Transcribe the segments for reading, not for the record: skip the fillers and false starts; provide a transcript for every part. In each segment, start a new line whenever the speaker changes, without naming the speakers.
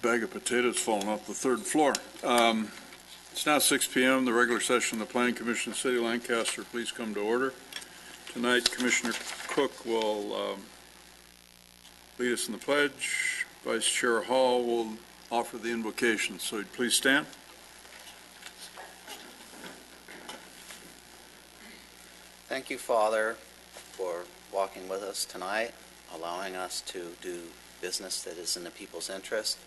bag of potatoes falling off the third floor. It's now 6 p.m. The regular session of the Planning Commission of the City of Lancaster, please come to order. Tonight, Commissioner Cook will lead us in the pledge. Vice Chair Hall will offer the invocation. So please stand.
Thank you, Father, for walking with us tonight, allowing us to do business that is in the people's interest.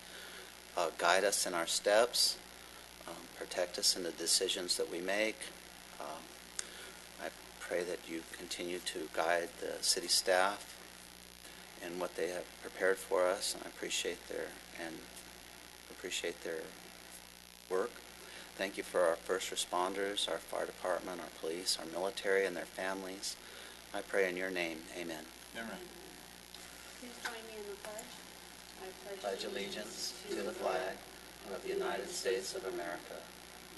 Guide us in our steps. Protect us in the decisions that we make. I pray that you continue to guide the city staff in what they have prepared for us, and I appreciate their work. Thank you for our first responders, our fire department, our police, our military, and their families. I pray in your name. Amen.
Amen.
Please join me in the pledge. I
Pledge allegiance to the flag of the United States of America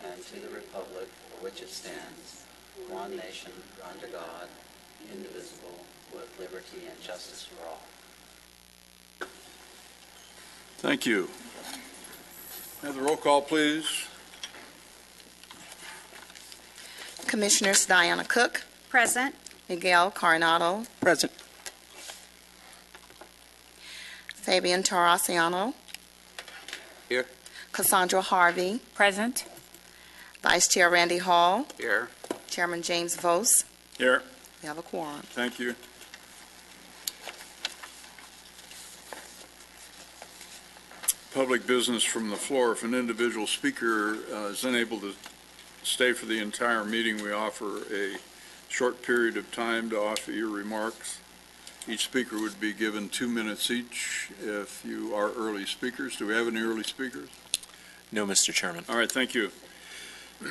and to the republic for which it stands, one nation under God, indivisible, with liberty and justice for all.
Thank you. Have the roll call, please.
Commissioners Diana Cook,
Present.
Miguel Coronado,
Present.
Fabian Taraciano,
Here.
Cassandra Harvey,
Present.
Vice Chair Randy Hall,
Here.
Chairman James Vose.
Here.
We have a quorum.
Thank you. Public business from the floor. If an individual speaker is unable to stay for the entire meeting, we offer a short period of time to offer your remarks. Each speaker would be given 2 minutes each if you are early speakers. Do we have any early speakers?
No, Mr. Chairman.
All right, thank you.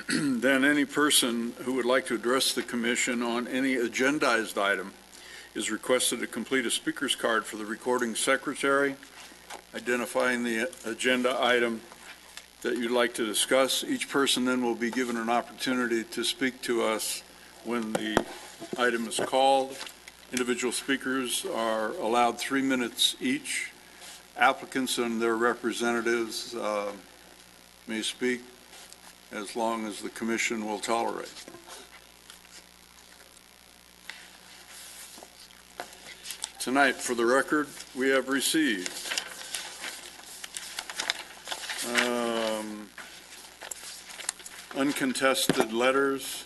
Then any person who would like to address the commission on any agendized item is requested to complete a speaker's card for the recording secretary, identifying the agenda item that you'd like to discuss. Each person then will be given an opportunity to speak to us when the item is called. Individual speakers are allowed 3 minutes each. Applicants and their representatives may speak as long as the commission will tolerate. Tonight, for the record, we have received uncontested letters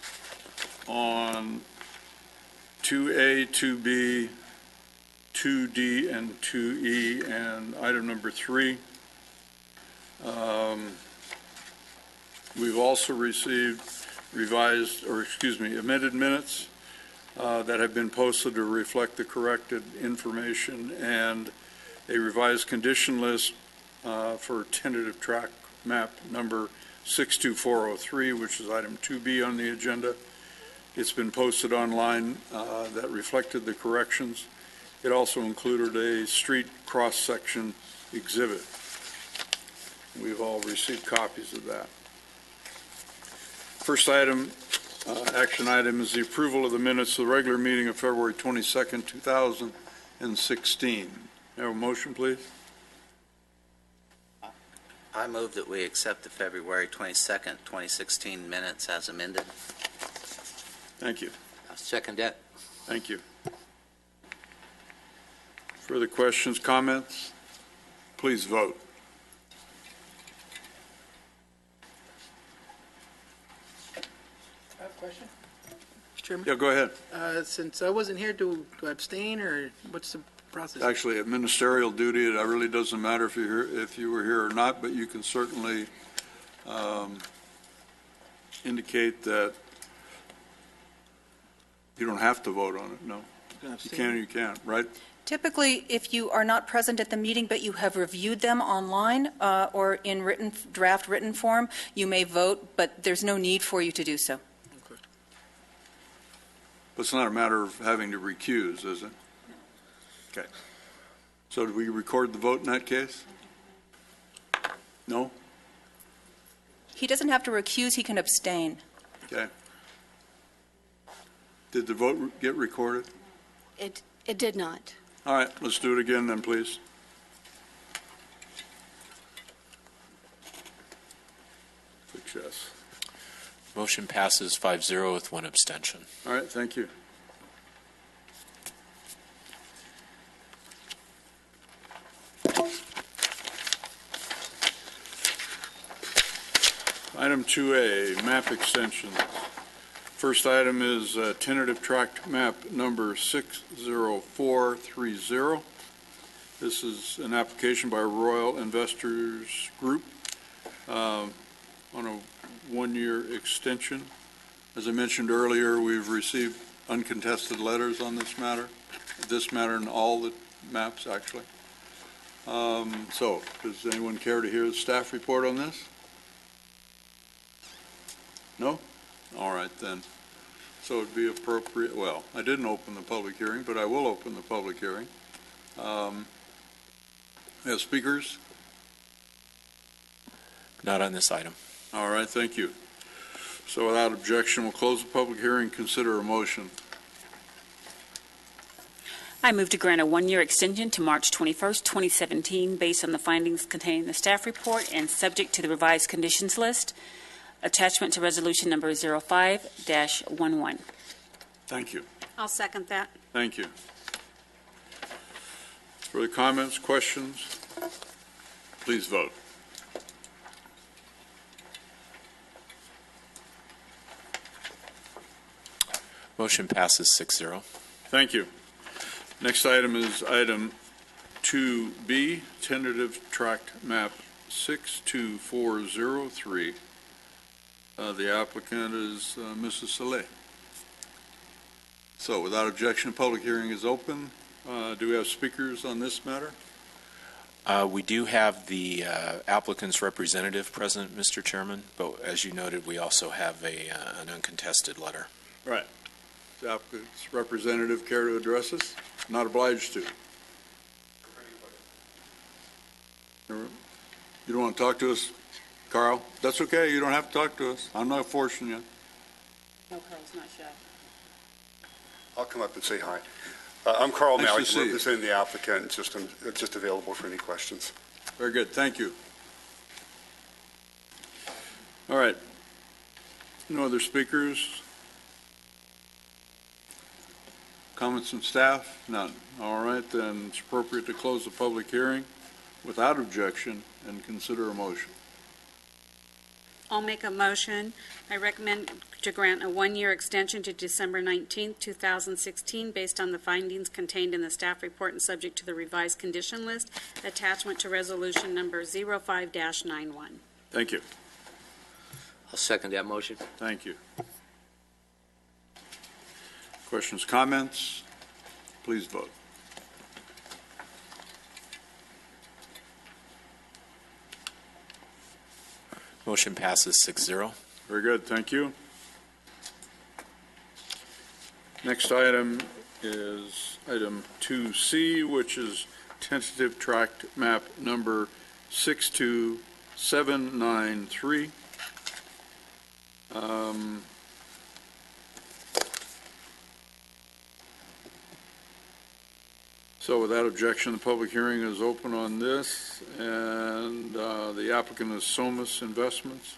on 2A, 2B, 2D, and 2E, and item number 3. We've also received amended minutes that have been posted to reflect the corrected information, and a revised condition list for tentative track map number 62403, which is item 2B on the agenda. It's been posted online that reflected the corrections. It also included a street cross-section exhibit. We've all received copies of that. First item, action item, is the approval of the minutes of the regular meeting of February 22nd, 2016. Have a motion, please?
I move that we accept the February 22nd, 2016 minutes as amended.
Thank you.
I'll second that.
Thank you. Further questions, comments? Please vote.
I have a question. Mr. Chairman?
Yeah, go ahead.
Since I wasn't here, do I abstain, or what's the process?
Actually, a ministerial duty, it really doesn't matter if you were here or not, but you can certainly indicate that you don't have to vote on it. No, you can or you can't, right?
Typically, if you are not present at the meeting but you have reviewed them online or in draft written form, you may vote, but there's no need for you to do so.
Okay. But it's not a matter of having to recuse, is it? Okay. So do we record the vote in that case? No?
He doesn't have to recuse, he can abstain.
Okay. Did the vote get recorded?
It did not.
All right, let's do it again then, please. votes yes.
Motion passes 5-0 with one abstention.
All right, thank you. Item 2A, map extensions. First item is tentative tract map number 60430. This is an application by Royal Investors Group on a one-year extension. As I mentioned earlier, we've received uncontested letters on this matter and all the maps, actually. So, does anyone care to hear the staff report on this? No? All right, then. So it'd be appropriate, well, I didn't open the public hearing, but I will open the public hearing. As speakers?
Not on this item.
All right, thank you. So without objection, we'll close the public hearing, consider a motion.
I move to grant a one-year extension to March 21st, 2017, based on the findings contained in the staff report and subject to the revised conditions list. Attachment to resolution number 05-11.
Thank you.
I'll second that.
Thank you. Further comments, questions? Please vote.
Motion passes 6-0.
Thank you. Next item is item 2B, tentative tract map 62403. The applicant is Mrs. Saleh. So without objection, the public hearing is open. Do we have speakers on this matter?
We do have the applicant's representative present, Mr. Chairman, but as you noted, we also have an uncontested letter.
Right. Does the applicant's representative care to address us? Not obliged to. You don't want to talk to us, Carl? That's okay. You don't have to talk to us. I'm not forcing you.
No, Carl's not shy.
I'll come up and say hi. I'm Carl
Nice to
Malik,
see you.
representing the applicant, just available for any questions.
Very good. Thank you. All right. No other speakers? Comments from staff? None. All right, then it's appropriate to close the public hearing without objection and consider a motion.
I'll make a motion. I recommend to grant a one-year extension to December 19th, 2016, based on the findings contained in the staff report and subject to the revised condition list. Attachment to resolution number 05-91.
Thank you.
I'll second that motion.
Thank you. Questions, comments? Please vote.
Motion passes 6-0.
Very good, thank you. Next item is item 2C, which is tentative tract map number 62793. So without objection, the public hearing is open on this, and the applicant is Somas Investments.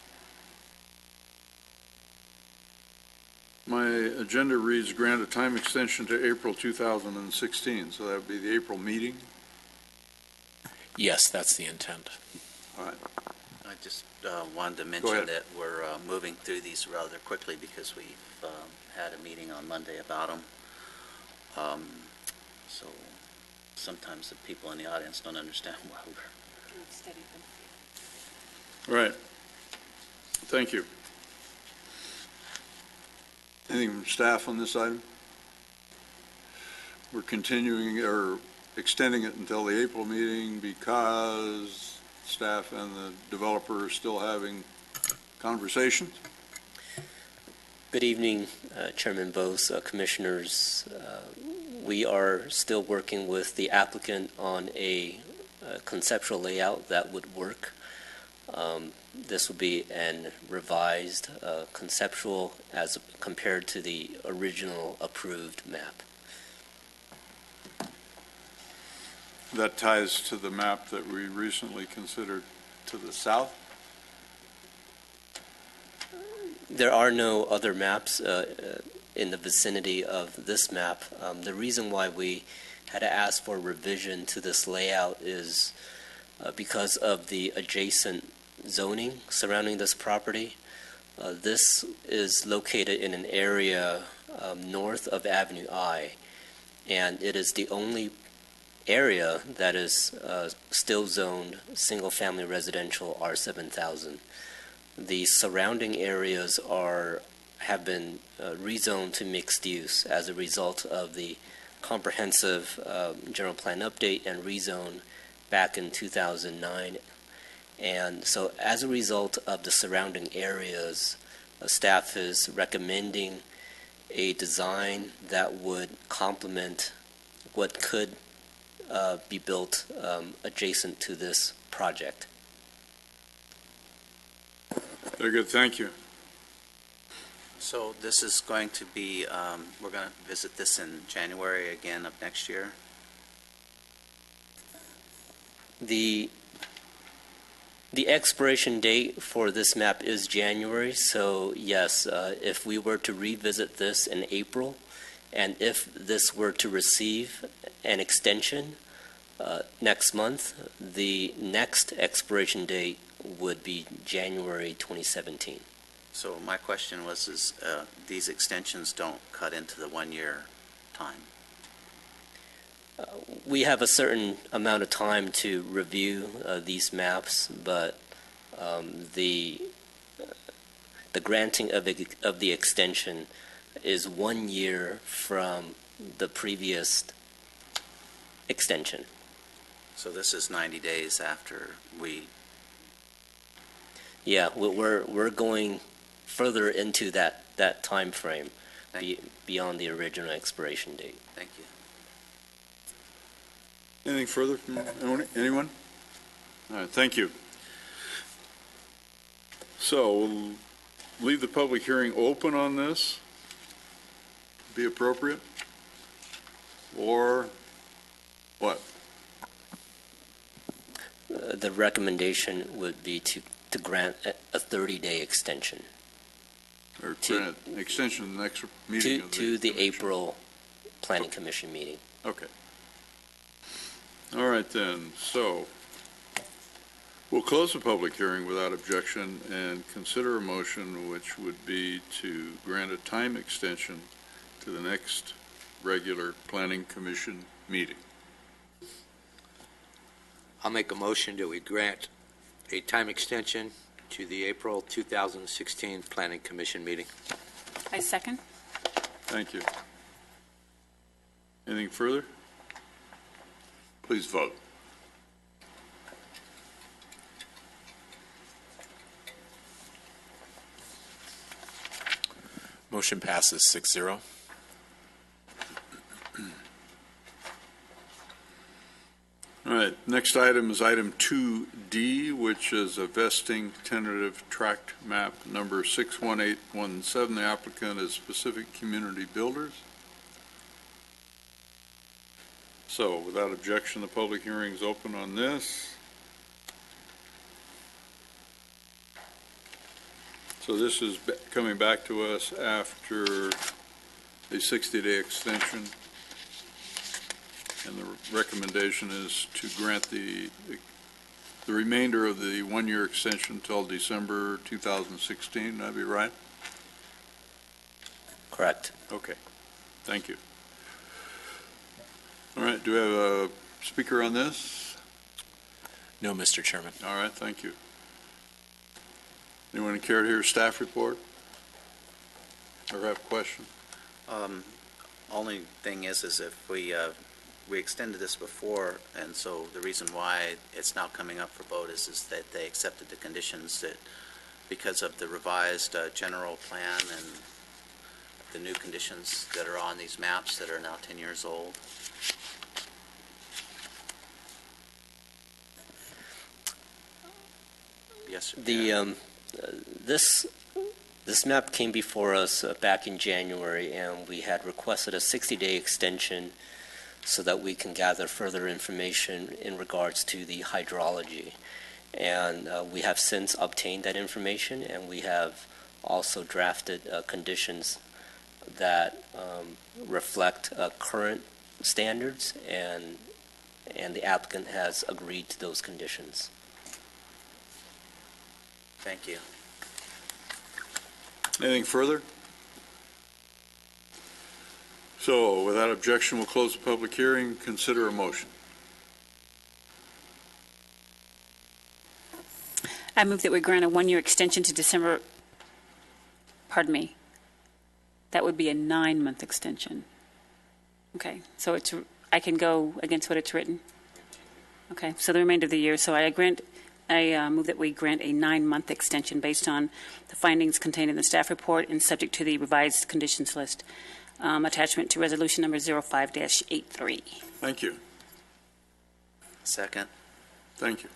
My agenda reads grant a time extension to April 2016, so that would be the April meeting.
Yes, that's the intent.
All right.
I just wanted to
Go
mention
ahead.
that we're moving through these rather quickly because we've had a meeting on Monday about them. So sometimes the people in the audience don't understand why we're...
All right. Thank you. Anything from staff on this item? We're continuing or extending it until the April meeting because staff and the developer are still having conversations.
Good evening, Chairman Bose, Commissioners. We are still working with the applicant on a conceptual layout that would work. This will be an revised conceptual as compared to the original approved map.
That ties to the map that we recently considered to the south.
There are no other maps in the vicinity of this map. The reason why we had to ask for revision to this layout is because of the adjacent zoning surrounding this property. This is located in an area north of Avenue I, and it is the only area that is still zoned single-family residential R7000. The surrounding areas have been rezoned to mixed use as a result of the comprehensive general plan update and rezone back in 2009. And so as a result of the surrounding areas, staff is recommending a design that would complement what could be built adjacent to this project.
Very good, thank you.
So this is going to be, we're going to visit this in January again of next year?
The expiration date for this map is January, so yes, if we were to revisit this in April, and if this were to receive an extension next month, the next expiration date would be January 2017.
So my question was, these extensions don't cut into the 1-year time?
We have a certain amount of time to review these maps, but the granting of the extension is 1 year from the previous extension.
So this is 90 days after we...
Yeah, we're going further into that time frame beyond the original expiration date.
Thank you.
Anything further from anyone? All right, thank you. So we'll leave the public hearing open on this. Be appropriate? Or what?
The recommendation would be to grant a 30-day extension.
Or grant an extension to the next meeting?
To the April Planning Commission meeting.
Okay. All right then, so we'll close the public hearing without objection and consider a motion which would be to grant a time extension to the next regular Planning Commission meeting.
I'll make a motion that we grant a time extension to the April 2016 Planning Commission meeting.
I second.
Thank you. Anything further? Please vote.
Motion passes 6-0.
All right, next item is item 2D, which is a vesting tentative tract map number 61817. The applicant is Pacific Community Builders. So without objection, the public hearing is open on this. So this is coming back to us after a 60-day extension. And the recommendation is to grant the remainder of the 1-year extension until December 2016. Would that be right?
Correct.
Okay. Thank you. All right. Do we have a speaker on this?
No, Mr. Chairman.
All right. Thank you. Anyone care to hear a staff report or have a question?
Only thing is if we extended this before, and so the reason why it's now coming up for vote is that they accepted the conditions that because of the revised general plan and the new conditions that are on these maps that are now 10 years old. Yes, sir.
This map came before us back in January, and we had requested a 60-day extension so that we can gather further information in regards to the hydrology. And we have since obtained that information, and we have also drafted conditions that reflect current standards, and the applicant has agreed to those conditions.
Thank you.
Anything further? So without objection, we'll close the public hearing. Consider a motion.
I move that we grant a one-year extension to December, pardon me, that would be a 9-month extension. Okay, so I can go against what it's written? Okay, so the remainder of the year, so I move that we grant a 9-month extension based on the findings contained in the staff report and subject to the revised conditions list, attachment to resolution number 05-83.
Thank you.
Second.
Thank you.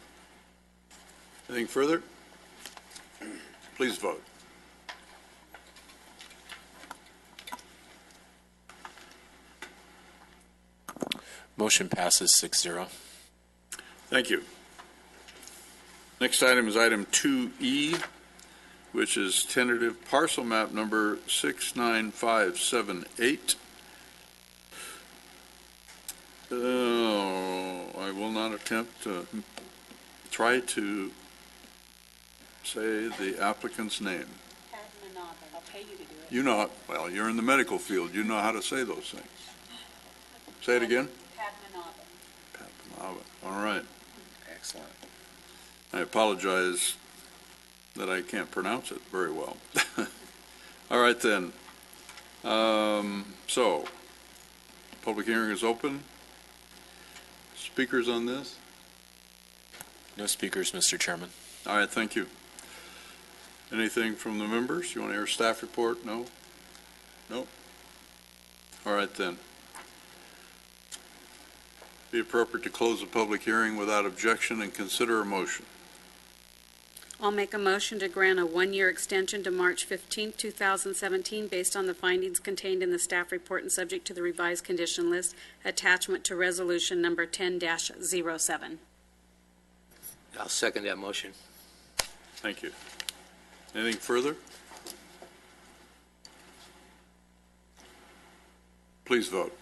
Anything further? Please vote.
Motion passes 6-0.
Thank you. Next item is item 2E, which is tentative parcel map number 69578. I will not attempt to try to say the applicant's name.
I'll pay you to do it.
You know, well, you're in the medical field. You know how to say those things. Say it again. Padmanabhan. All right.
Excellent.
I apologize that I can't pronounce it very well. All right, then. So, public hearing is open. Speakers on this?
No speakers, Mr. Chairman.
All right, thank you. Anything from the members? You want to hear staff report? No? No? All right, then. Be appropriate to close the public hearing without objection and consider a motion.
I'll make a motion to grant a one-year extension to March 15, 2017, based on the findings contained in the staff report and subject to the revised condition list, attachment to resolution number 10-07.
I'll second that motion.
Thank you. Anything further? Please vote.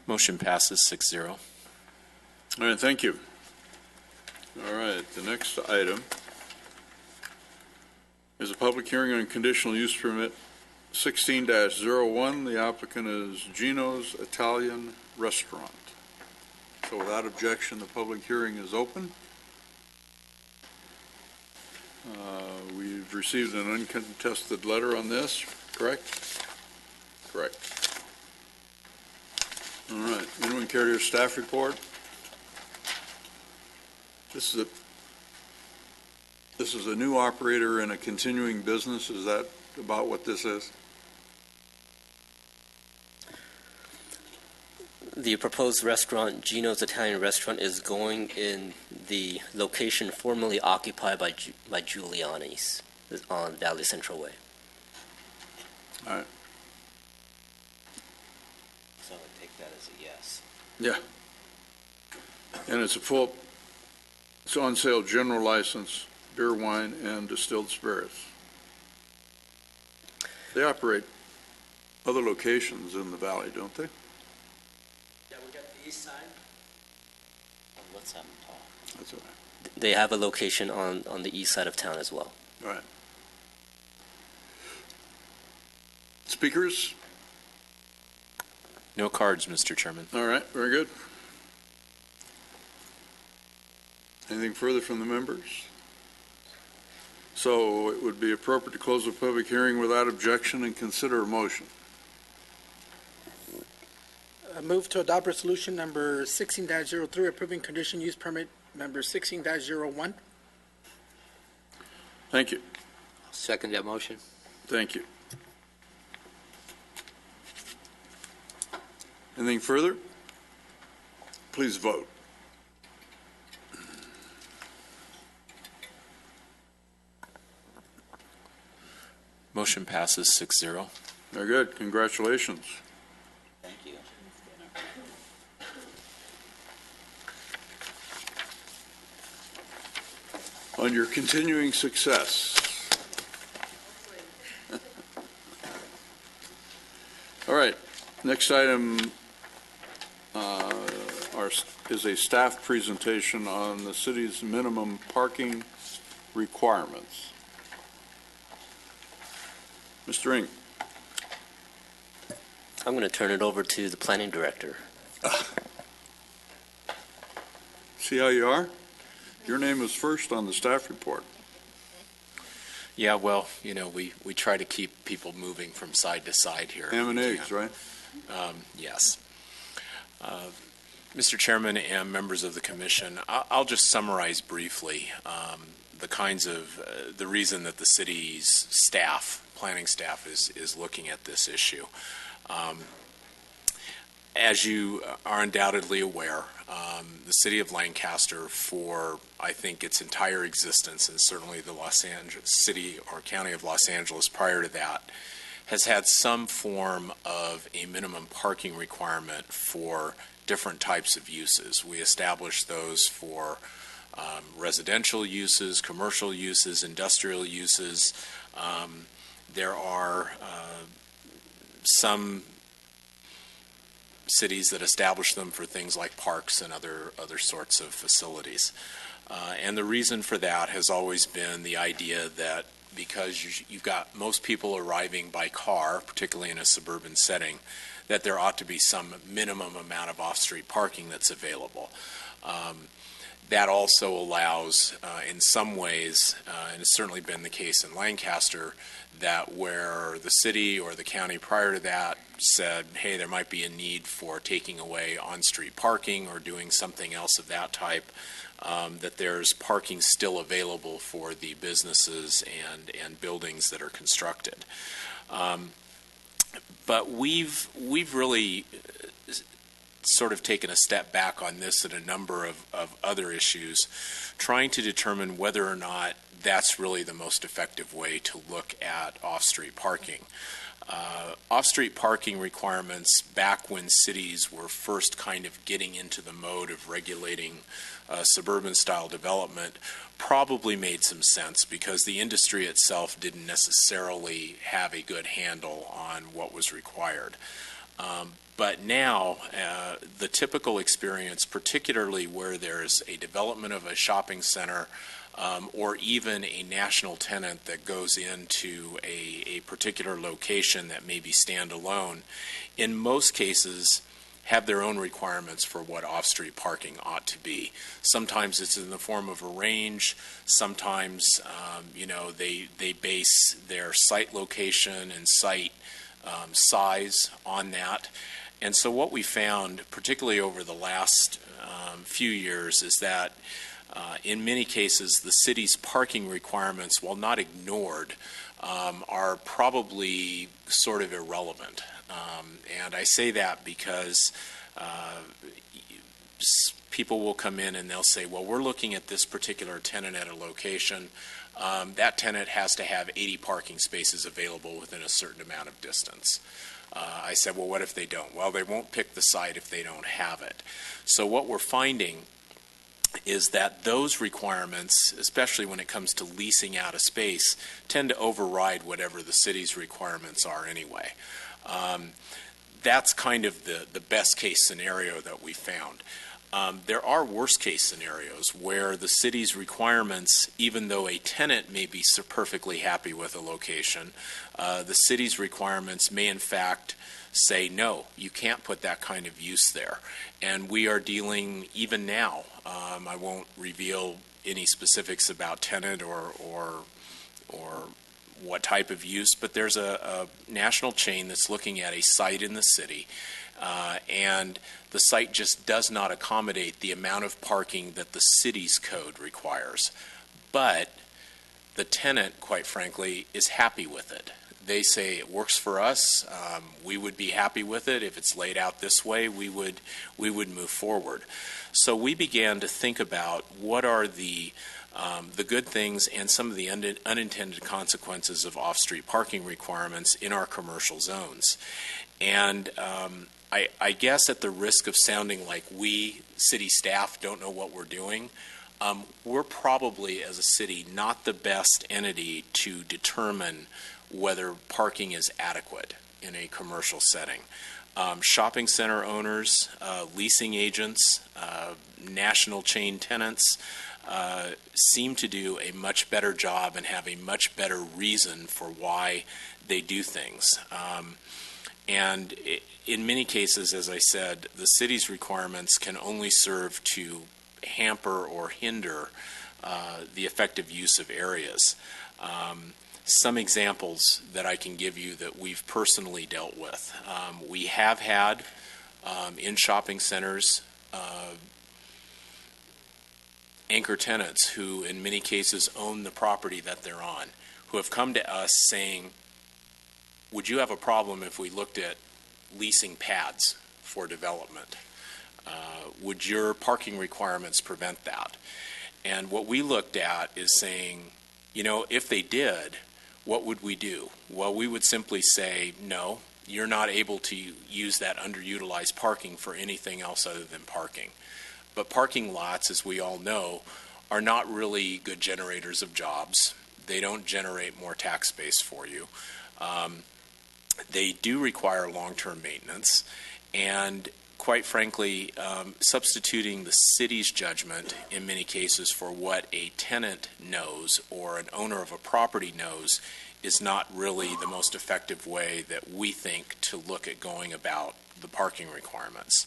Motion passes 6-0.
All right, thank you. All right, the next item is a public hearing on conditional use permit 16-01. The applicant is Gino's Italian Restaurant. So without objection, the public hearing is open. We've received an uncontested letter on this, correct? Correct. All right, anyone care to hear staff report? This is a new operator in a continuing business. Is that about what this is?
The proposed restaurant, Gino's Italian Restaurant, is going in the location formerly occupied by Giuliani's on Valley Central Way.
All right.
So I would take that as a yes.
Yeah. And it's it's on sale general license, beer, wine, and distilled spirits. They operate other locations in the valley, don't they?
Yeah, we got the east side.
Let's have them talk.
That's all right.
They have a location on the east side of town as well.
All right. Speakers?
No cards, Mr. Chairman.
All right, very good. Anything further from the members? So it would be appropriate to close the public hearing without objection and consider a motion.
Move to adopt resolution number 16-03, approving condition use permit number 16-01.
Thank you.
I'll second that motion.
Thank you. Anything further? Please vote.
Motion passes 6-0.
Very good. Congratulations.
Thank you.
on your continuing success. All right, next item is a staff presentation on the city's minimum parking requirements. Mr. Ing.
I'm going to turn it over to the planning director.
See how you are? Your name is first on the staff report.
Yeah, well, you know, we try to keep people moving from side to side here.
Ham and eggs, right?
Yes. Mr. Chairman and members of the commission, I'll just summarize briefly the reason that the city's planning staff is looking at this issue. As you are undoubtedly aware, the city of Lancaster, for I think its entire existence, and certainly the Los Angeles city or county of Los Angeles prior to that, has had some form of a minimum parking requirement for different types of uses. We established those for residential uses, commercial uses, industrial uses. There are some cities that establish them for things like parks and other sorts of facilities. And the reason for that has always been the idea that because you've got most people arriving by car, particularly in a suburban setting, that there ought to be some minimum amount of off-street parking that's available. That also allows, in some ways, and it's certainly been the case in Lancaster, that where the city or the county prior to that said, hey, there might be a need for taking away on-street parking or doing something else of that type, that there's parking still available for the businesses and buildings that are constructed. But we've really sort of taken a step back on this and a number of other issues, trying to determine whether or not that's really the most effective way to look at off-street parking. Off-street parking requirements back when cities were first kind of getting into the mode of regulating suburban-style development probably made some sense because the industry itself didn't necessarily have a good handle on what was required. But now, the typical experience, particularly where there's a development of a shopping center or even a national tenant that goes into a particular location that may be standalone, in most cases have their own requirements for what off-street parking ought to be. Sometimes it's in the form of a range. Sometimes, they base their site location and site size on that. And so what we found, particularly over the last few years, is that in many cases the city's parking requirements, while not ignored, are probably sort of irrelevant. And I say that because people will come in and they'll say, well, we're looking at this particular tenant at a location. That tenant has to have 80 parking spaces available within a certain amount of distance. I said, well, what if they don't? Well, they won't pick the site if they don't have it. So what we're finding is that those requirements, especially when it comes to leasing out a space, tend to override whatever the city's requirements are anyway. That's kind of the best case scenario that we found. There are worst case scenarios where the city's requirements, even though a tenant may be perfectly happy with a location, the city's requirements may in fact say, no, you can't put that kind of use there. And we are dealing, even now, I won't reveal any specifics about tenant or what type of use, but there's a national chain that's looking at a site in the city, and the site just does not accommodate the amount of parking that the city's code requires. But the tenant, quite frankly, is happy with it. They say it works for us. We would be happy with it. If it's laid out this way, we would move forward. So we began to think about what are the good things and some of the unintended consequences of off-street parking requirements in our commercial zones. And I guess at the risk of sounding like we, city staff, don't know what we're doing, we're probably, as a city, not the best entity to determine whether parking is adequate in a commercial setting. Shopping center owners, leasing agents, national chain tenants seem to do a much better job and have a much better reason for why they do things. And in many cases, as I said, the city's requirements can only serve to hamper or hinder the effective use of areas. Some examples that I can give you that we've personally dealt with. We have had in shopping centers anchor tenants who in many cases own the property that they're on, who have come to us saying, would you have a problem if we looked at leasing pads for development? Would your parking requirements prevent that? And what we looked at is saying, you know, if they did, what would we do? Well, we would simply say, no, you're not able to use that underutilized parking for anything else other than parking. But parking lots, as we all know, are not really good generators of jobs. They don't generate more tax base for you. They do require long-term maintenance, and quite frankly, substituting the city's judgment in many cases for what a tenant knows or an owner of a property knows is not really the most effective way that we think to look at going about the parking requirements.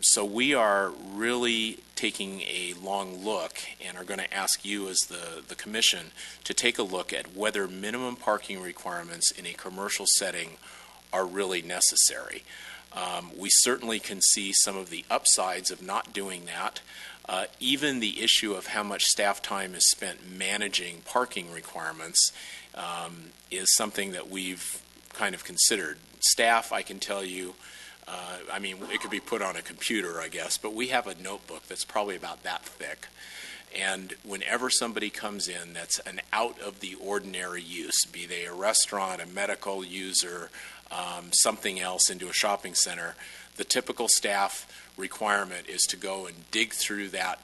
So we are really taking a long look and are going to ask you as the commission to take a look at whether minimum parking requirements in a commercial setting are really necessary. We certainly can see some of the upsides of not doing that. Even the issue of how much staff time is spent managing parking requirements is something that we've kind of considered. Staff, I can tell you, I mean, it could be put on a computer, I guess, but we have a notebook that's probably about that thick. And whenever somebody comes in that's an out of the ordinary use, be they a restaurant, a medical user, something else into a shopping center, the typical staff requirement is to go and dig through that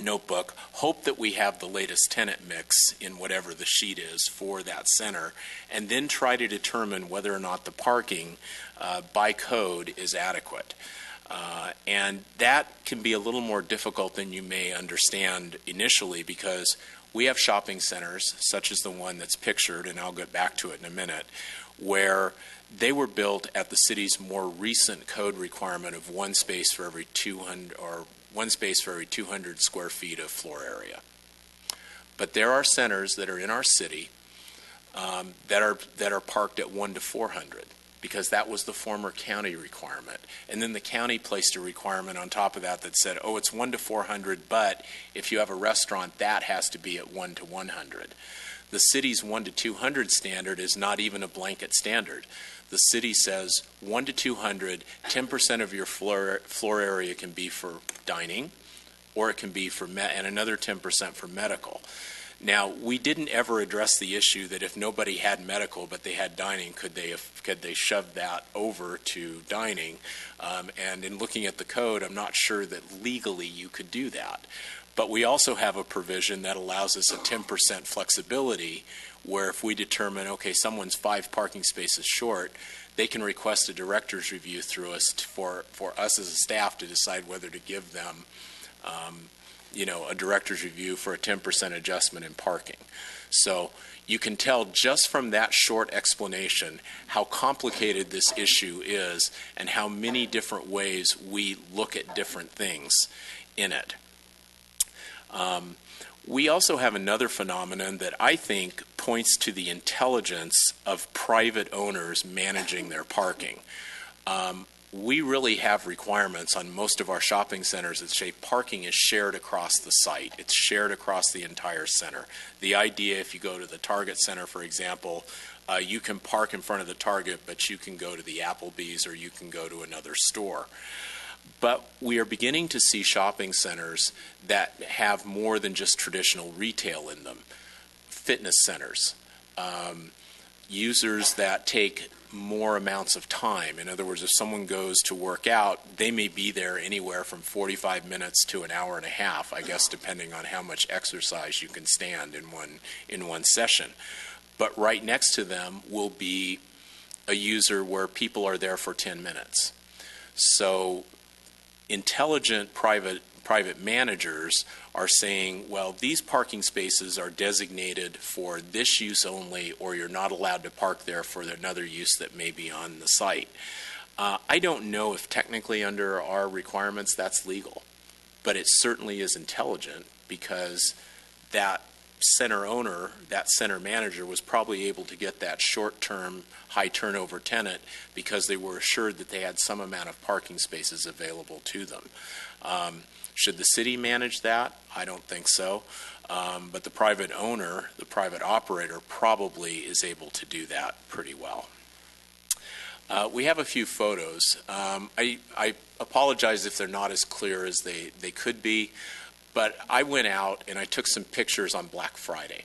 notebook, hope that we have the latest tenant mix in whatever the sheet is for that center, and then try to determine whether or not the parking by code is adequate. And that can be a little more difficult than you may understand initially, because we have shopping centers, such as the one that's pictured, and I'll get back to it in a minute, where they were built at the city's more recent code requirement of one space for every 200 square feet of floor area. But there are centers that are in our city that are parked at 1 to 400, because that was the former county requirement. And then the county placed a requirement on top of that that said, oh, it's 1 to 400, but if you have a restaurant, that has to be at 1 to 100. The city's 1 to 200 standard is not even a blanket standard. The city says 1 to 200, 10% of your floor area can be for dining, or it can be for and another 10% for medical. Now, we didn't ever address the issue that if nobody had medical but they had dining, could they shove that over to dining? And in looking at the code, I'm not sure that legally you could do that. But we also have a provision that allows us a 10% flexibility, where if we determine, okay, someone's 5 parking spaces short, they can request a director's review through us for us as a staff to decide whether to give them a director's review for a 10% adjustment in parking. So you can tell just from that short explanation how complicated this issue is and how many different ways we look at different things in it. We also have another phenomenon that I think points to the intelligence of private owners managing their parking. We really have requirements on most of our shopping centers that say parking is shared across the site. It's shared across the entire center. The idea, if you go to the Target Center, for example, you can park in front of the Target, but you can go to the Applebee's or you can go to another store. But we are beginning to see shopping centers that have more than just traditional retail in them. Fitness centers, users that take more amounts of time. In other words, if someone goes to work out, they may be there anywhere from 45 minutes to an hour and a half, I guess, depending on how much exercise you can stand in one session. But right next to them will be a user where people are there for 10 minutes. So intelligent private managers are saying, well, these parking spaces are designated for this use only, or you're not allowed to park there for another use that may be on the site. I don't know if technically under our requirements that's legal, but it certainly is intelligent, because that center owner, that center manager, was probably able to get that short-term, high-turnover tenant because they were assured that they had some amount of parking spaces available to them. Should the city manage that? I don't think so. But the private owner, the private operator, probably is able to do that pretty well. We have a few photos. I apologize if they're not as clear as they could be, but I went out and I took some pictures on Black Friday.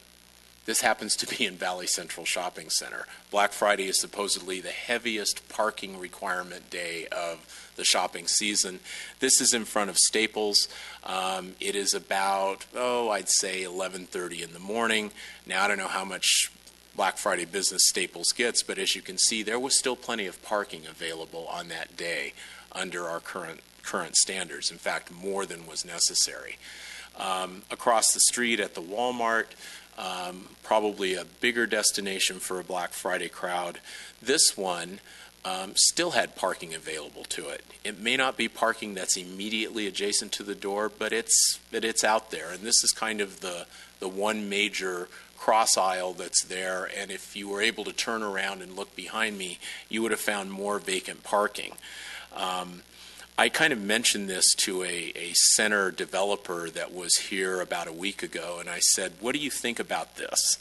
This happens to be in Valley Central Shopping Center. Black Friday is supposedly the heaviest parking requirement day of the shopping season. This is in front of Staples. It is about, I'd say 11:30 in the morning. Now, I don't know how much Black Friday business Staples gets, but as you can see, there was still plenty of parking available on that day under our current standards. In fact, more than was necessary. Across the street at the Walmart, probably a bigger destination for a Black Friday crowd. This one still had parking available to it. It may not be parking that's immediately adjacent to the door, but it's out there. And this is kind of the one major cross aisle that's there. And if you were able to turn around and look behind me, you would have found more vacant parking. I kind of mentioned this to a center developer that was here about a week ago, and I said, what do you think about this?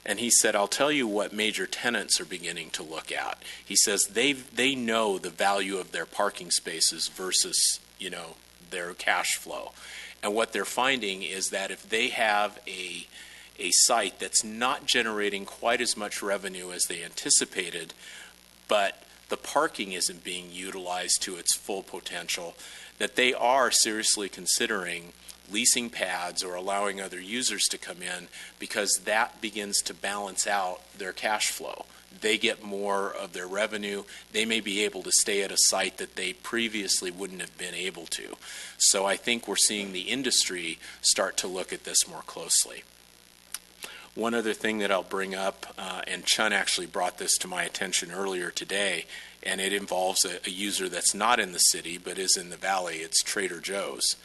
And he said, I'll tell you what major tenants are beginning to look at. He says they know the value of their parking spaces versus, their cash flow. And what they're finding is that if they have a site that's not generating quite as much revenue as they anticipated, but the parking isn't being utilized to its full potential, that they are seriously considering leasing pads or allowing other users to come in, because that begins to balance out their cash flow. They get more of their revenue. They may be able to stay at a site that they previously wouldn't have been able to. So I think we're seeing the industry start to look at this more closely. One other thing that I'll bring up, and Chun actually brought this to my attention earlier today, and it involves a user that's not in the city but is in the valley. It's Trader Joe's.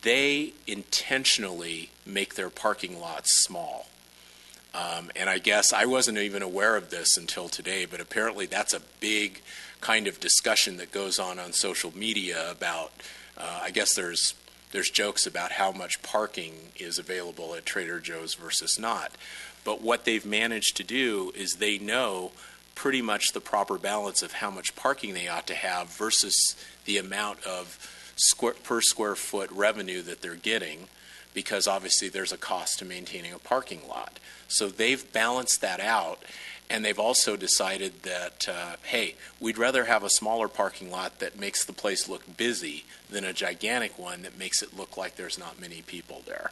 They intentionally make their parking lots small. And I guess I wasn't even aware of this until today, but apparently that's a big kind of discussion that goes on social media about, I guess there's jokes about how much parking is available at Trader Joe's versus not. But what they've managed to do is they know pretty much the proper balance of how much parking they ought to have versus the amount of per square foot revenue that they're getting, because obviously there's a cost to maintaining a parking lot. So they've balanced that out. And they've also decided that, hey, we'd rather have a smaller parking lot that makes the place look busy than a gigantic one that makes it look like there's not many people there.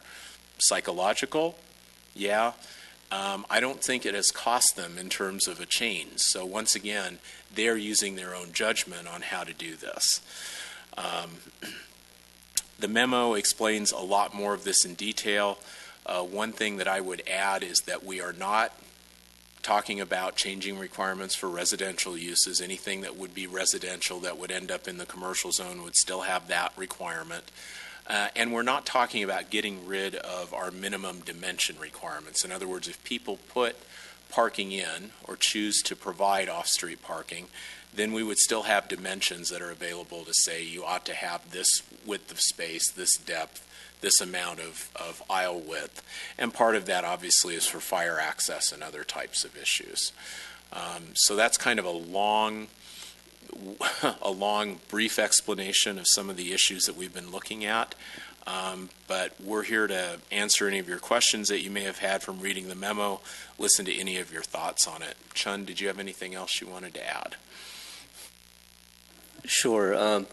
Psychological? Yeah. I don't think it has cost them in terms of a change. So once again, they're using their own judgment on how to do this. The memo explains a lot more of this in detail. One thing that I would add is that we are not talking about changing requirements for residential uses. Anything that would be residential that would end up in the commercial zone would still have that requirement. And we're not talking about getting rid of our minimum dimension requirements. In other words, if people put parking in or choose to provide off-street parking, then we would still have dimensions that are available to say you ought to have this width of space, this depth, this amount of aisle width. And part of that obviously is for fire access and other types of issues. So that's kind of a long, brief explanation of some of the issues that we've been looking at. But we're here to answer any of your questions that you may have had from reading the memo, listen to any of your thoughts on it. Chun, did you have anything else you wanted to add?
Sure.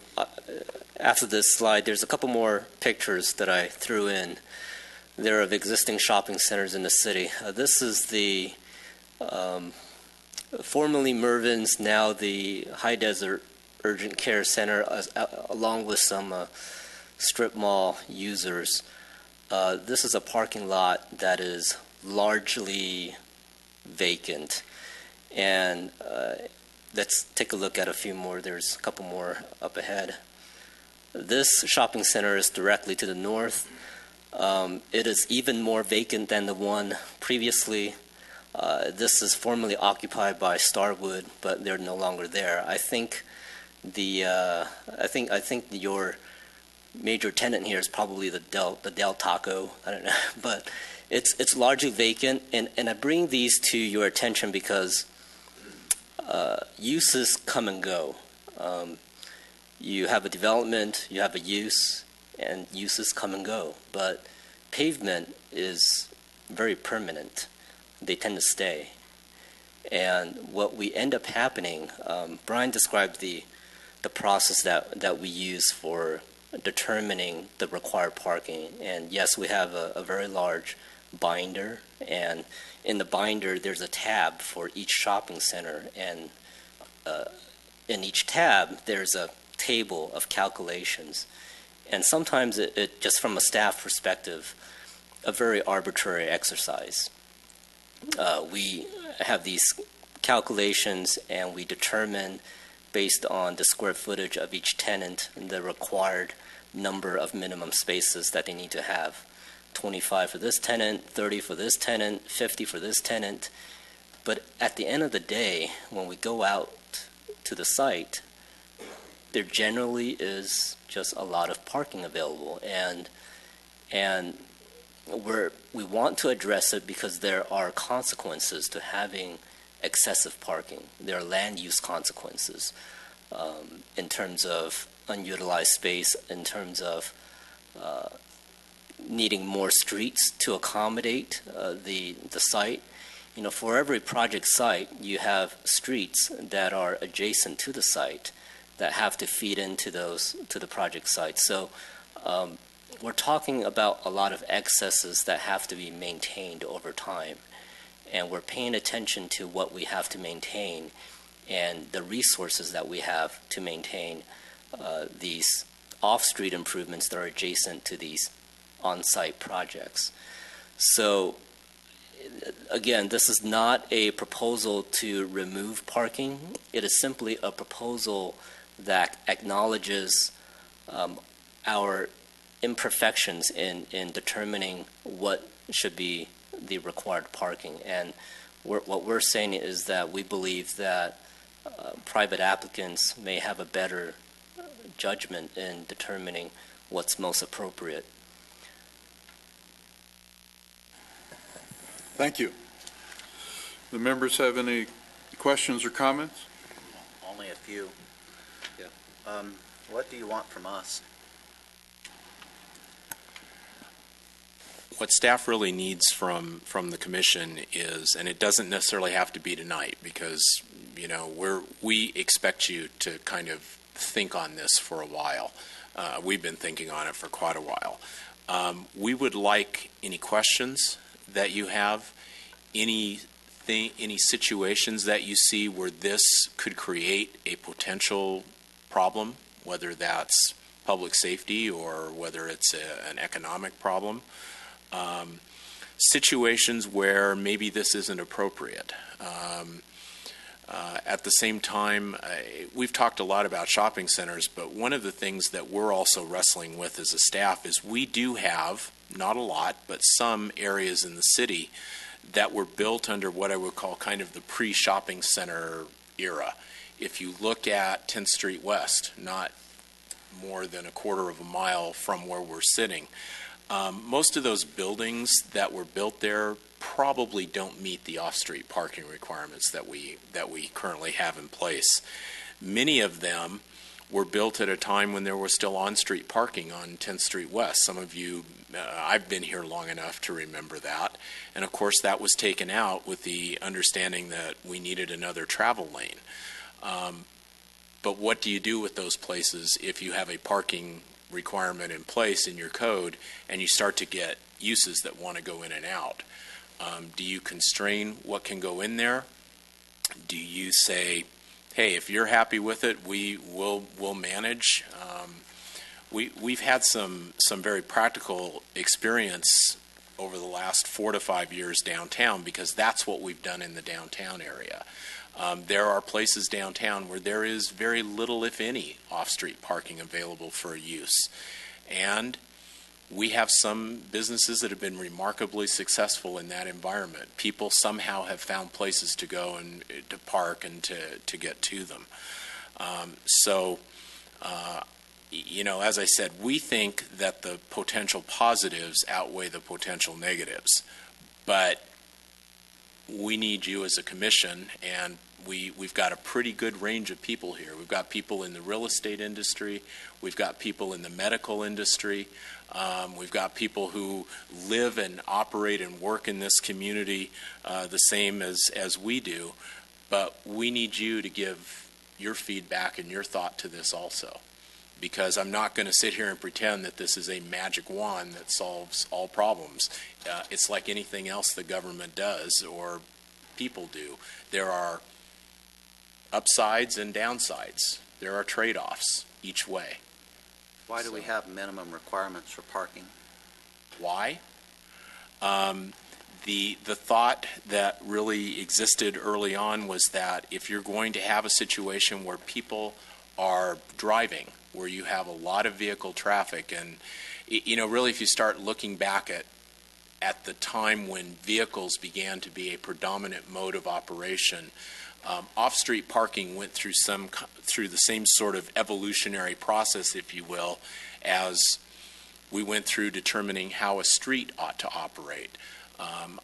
After this slide, there's a couple more pictures that I threw in. They're of existing shopping centers in the city. This is the formerly Mervyn's, now the High Desert Urgent Care Center, along with some strip mall users. This is a parking lot that is largely vacant. And let's take a look at a few more. There's a couple more up ahead. This shopping center is directly to the north. It is even more vacant than the one previously. This is formerly occupied by Starwood, but they're no longer there. I think I think your major tenant here is probably the Del Taco. I don't know, but it's largely vacant. And I bring these to your attention because uses come and go. You have a development, you have a use, and uses come and go. But pavement is very permanent. They tend to stay. And what we end up happening, Brian described the process that we use for determining the required parking. And yes, we have a very large binder, and in the binder there's a tab for each shopping center, and in each tab there's a table of calculations. And sometimes it just from a staff perspective, a very arbitrary exercise. We have these calculations and we determine based on the square footage of each tenant and the required number of minimum spaces that they need to have. 25 for this tenant, 30 for this tenant, 50 for this tenant. But at the end of the day, when we go out to the site, there generally is just a lot of parking available. And we want to address it because there are consequences to having excessive parking. There are land use consequences in terms of unutilized space, in terms of needing more streets to accommodate the site. You know, for every project site, you have streets that are adjacent to the site that have to feed into the project site. So we're talking about a lot of excesses that have to be maintained over time. And we're paying attention to what we have to maintain and the resources that we have to maintain these off-street improvements that are adjacent to these on-site projects. So again, this is not a proposal to remove parking. It is simply a proposal that acknowledges our imperfections in determining what should be the required parking. And what we're saying is that we believe that private applicants may have a better judgment in determining what's most appropriate.
Thank you. The members have any questions or comments?
Only a few.
Yeah.
What do you want from us?
What staff really needs from the commission is, and it doesn't necessarily have to be tonight, because you know we expect you to kind of think on this for a while. We've been thinking on it for quite a while. We would like any questions that you have, any situations that you see where this could create a potential problem, whether that's public safety or whether it's an economic problem. Situations where maybe this isn't appropriate. At the same time, we've talked a lot about shopping centers, but one of the things that we're also wrestling with as a staff is we do have, not a lot, but some areas in the city that were built under what I would call kind of the pre-shopping center era. If you look at 10th Street West, not more than a quarter of a mile from where we're sitting, most of those buildings that were built there probably don't meet the off-street parking requirements that we currently have in place. Many of them were built at a time when there was still on-street parking on 10th Street West. Some of you, I've been here long enough to remember that. And of course, that was taken out with the understanding that we needed another travel lane. But what do you do with those places if you have a parking requirement in place in your code and you start to get uses that want to go in and out? Do you constrain what can go in there? Do you say, hey, if you're happy with it, we'll manage? We've had some very practical experience over the last 4 to 5 years downtown, because that's what we've done in the downtown area. There are places downtown where there is very little, if any, off-street parking available for use. And we have some businesses that have been remarkably successful in that environment. People somehow have found places to go and to park and to get to them. As I said, we think that the potential positives outweigh the potential negatives. But we need you as a commission, and we've got a pretty good range of people here. We've got people in the real estate industry. We've got people in the medical industry. We've got people who live and operate and work in this community the same as we do. But we need you to give your feedback and your thought to this also. Because I'm not going to sit here and pretend that this is a magic wand that solves all problems. It's like anything else the government does or people do. There are upsides and downsides. There are trade-offs each way.
Why do we have minimum requirements for parking?
Why? The thought that really existed early on was that if you're going to have a situation where people are driving, where you have a lot of vehicle traffic, and really if you start looking back at the time when vehicles began to be a predominant mode of operation, off-street parking went through the same sort of evolutionary process, if you will, as we went through determining how a street ought to operate.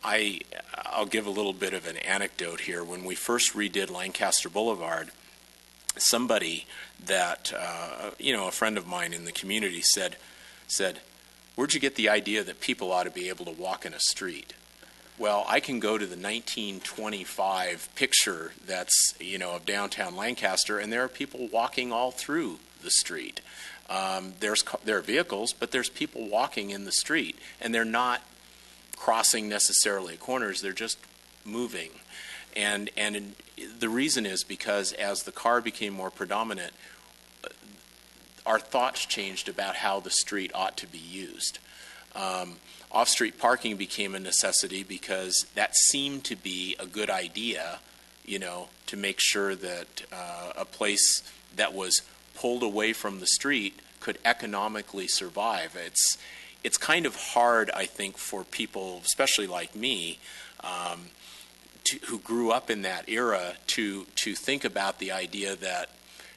I'll give a little bit of an anecdote here. When we first redid Lancaster Boulevard, somebody that, a friend of mine in the community said, where'd you get the idea that people ought to be able to walk in a street? Well, I can go to the 1925 picture that's, of downtown Lancaster, and there are people walking all through the street. There are vehicles, but there's people walking in the street, and they're not crossing necessarily corners, they're just moving. And the reason is because as the car became more predominant, our thoughts changed about how the street ought to be used. Off-street parking became a necessity because that seemed to be a good idea, to make sure that a place that was pulled away from the street could economically survive. It's kind of hard, I think, for people, especially like me, who grew up in that era to think about the idea that,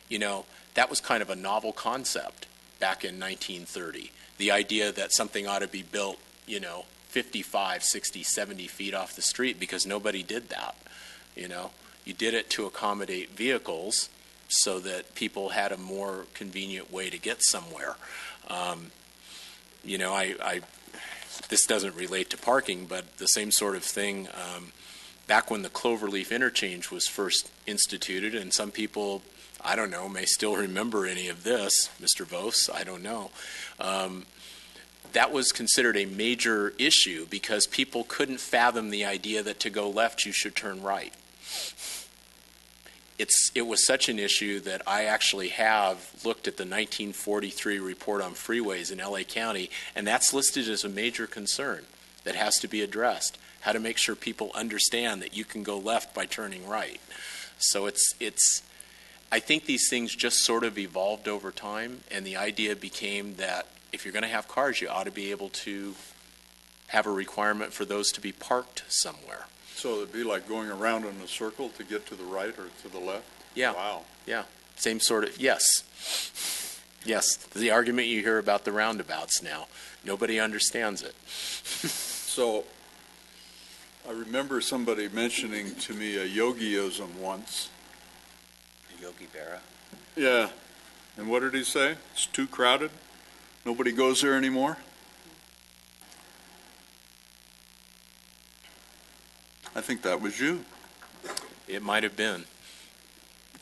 that was kind of a novel concept back in 1930. The idea that something ought to be built, 55, 60, 70 feet off the street because nobody did that. You did it to accommodate vehicles so that people had a more convenient way to get somewhere. This doesn't relate to parking, but the same sort of thing back when the Cloverleaf interchange was first instituted, and some people, I don't know, may still remember any of this, Mr. Vos, I don't know. That was considered a major issue because people couldn't fathom the idea that to go left you should turn right. It was such an issue that I actually have looked at the 1943 report on freeways in LA County, and that's listed as a major concern that has to be addressed, how to make sure people understand that you can go left by turning right. So I think these things just sort of evolved over time, and the idea became that if you're going to have cars, you ought to be able to have a requirement for those to be parked somewhere.
So it'd be like going around in a circle to get to the right or to the left?
Yeah.
Wow.
Yeah. Same sort of, yes. Yes. The argument you hear about the roundabouts now. Nobody understands it.
So I remember somebody mentioning to me a yogiism once.
Yogi Berra.
Yeah. And what did he say? It's too crowded? Nobody goes there anymore? I think that was you.
It might have been.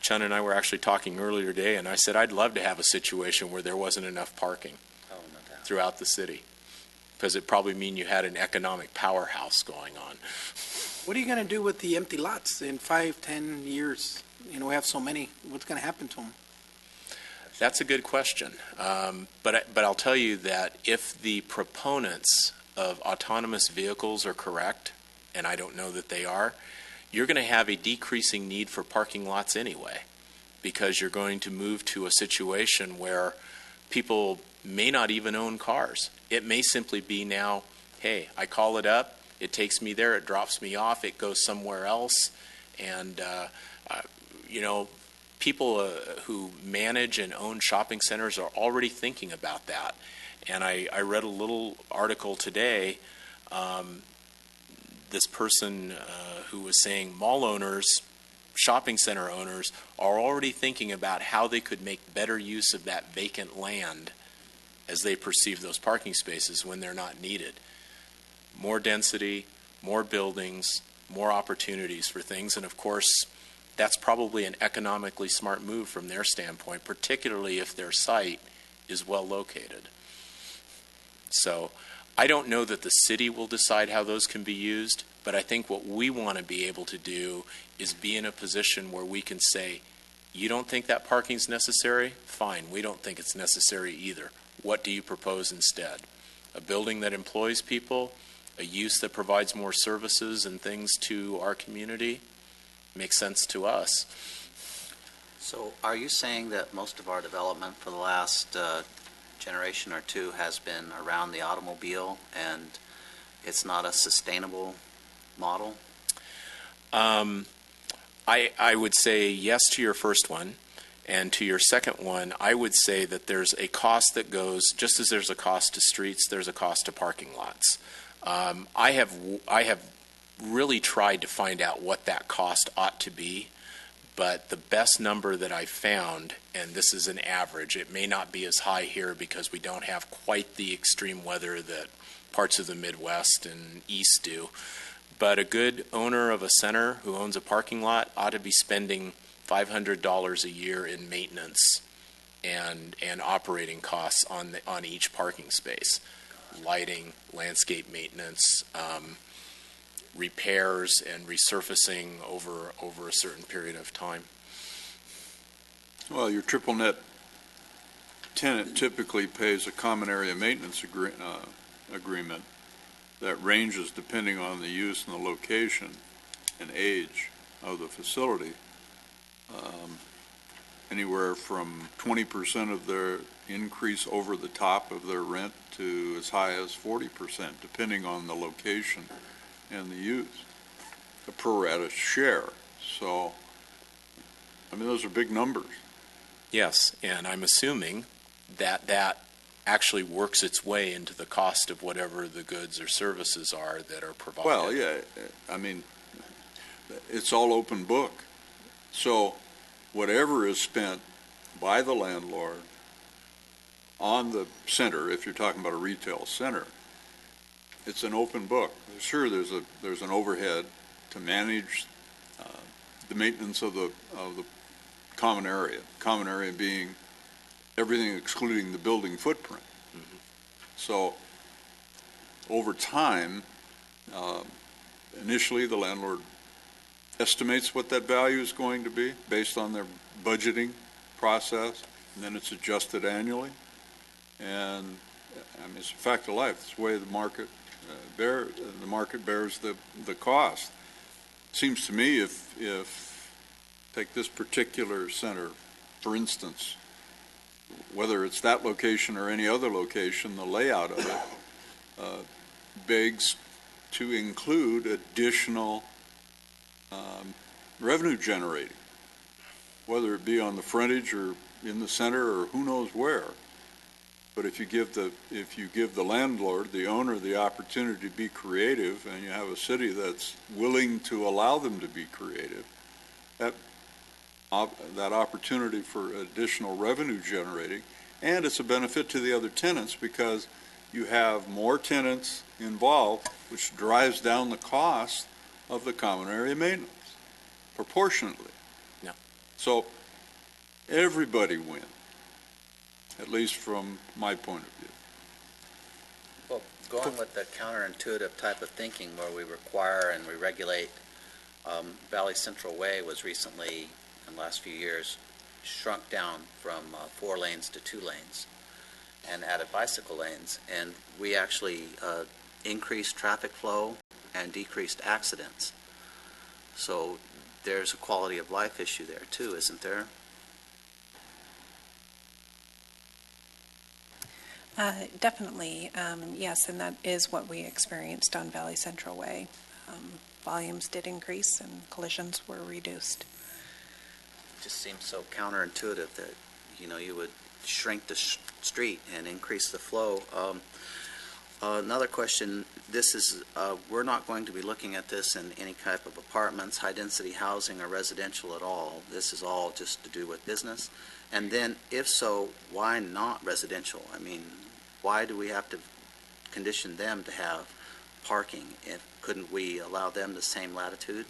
Chun and I were actually talking earlier today, and I said I'd love to have a situation where there wasn't enough parking throughout the city, because it probably mean you had an economic powerhouse going on.
What are you going to do with the empty lots in 5, 10 years? We have so many. What's going to happen to them?
That's a good question. But I'll tell you that if the proponents of autonomous vehicles are correct, and I don't know that they are, you're going to have a decreasing need for parking lots anyway, because you're going to move to a situation where people may not even own cars. It may simply be now, hey, I call it up, it takes me there, it drops me off, it goes somewhere else, and people who manage and own shopping centers are already thinking about that. And I read a little article today, this person who was saying mall owners, shopping center owners are already thinking about how they could make better use of that vacant land as they perceive those parking spaces when they're not needed. More density, more buildings, more opportunities for things, and of course, that's probably an economically smart move from their standpoint, particularly if their site is well located. So I don't know that the city will decide how those can be used, but I think what we want to be able to do is be in a position where we can say, you don't think that parking's necessary? Fine, we don't think it's necessary either. What do you propose instead? A building that employs people, a use that provides more services and things to our community? Makes sense to us.
So are you saying that most of our development for the last generation or two has been around the automobile and it's not a sustainable model?
I would say yes to your first one. And to your second one, I would say that there's a cost that goes, just as there's a cost to streets, there's a cost to parking lots. I have really tried to find out what that cost ought to be, but the best number that I found, and this is an average, it may not be as high here because we don't have quite the extreme weather that parts of the Midwest and East do, but a good owner of a center who owns a parking lot ought to be spending $500 a year in maintenance and operating costs on each parking space. Lighting, landscape maintenance, repairs and resurfacing over a certain period of time.
Well, your triple net tenant typically pays a common area maintenance agreement that ranges depending on the use and the location and age of the facility. Anywhere from 20% of their increase over the top of their rent to as high as 40%, depending on the location and the use, a pro rata share. So, I mean, those are big numbers.
Yes, and I'm assuming that that actually works its way into the cost of whatever the goods or services are that are provided.
Well, yeah, I mean, it's all open book. So whatever is spent by the landlord on the center, if you're talking about a retail center, it's an open book. Sure, there's an overhead to manage the maintenance of the common area. Common area being everything excluding the building footprint. Mm-hmm. So over time, initially the landlord estimates what that value is going to be based on their budgeting process, and then it's adjusted annually. And I mean, it's a fact of life. It's the way the market bears the cost. It seems to me if take this particular center, for instance, whether it's that location or any other location, the layout of it begs to include additional revenue generating, whether it be on the frontage or in the center or who knows where. But if you give the landlord, the owner, the opportunity to be creative, and you have a city that's willing to allow them to be creative, that that opportunity for additional revenue generating, and it's a benefit to the other tenants because you have more tenants involved, which drives down the cost of the common area maintenance proportionately.
Yeah.
So everybody wins, at least from my point of view.
Well, going with the counterintuitive type of thinking where we require and we regulate, Valley Central Way was recently, in the last few years, shrunk down from 4 lanes to 2 lanes and added bicycle lanes. And we actually increased traffic flow and decreased accidents. So there's a quality of life issue there too, isn't there?
Definitely, yes, and that is what we experienced on Valley Central Way. Volumes did increase and collisions were reduced.
It just seems so counterintuitive that, you would shrink the street and increase the flow. Another question, this is, we're not going to be looking at this in any type of apartments, high-density housing, or residential at all. This is all just to do with business. And then, if so, why not residential? I mean, why do we have to condition them to have parking? Couldn't we allow them the same latitude?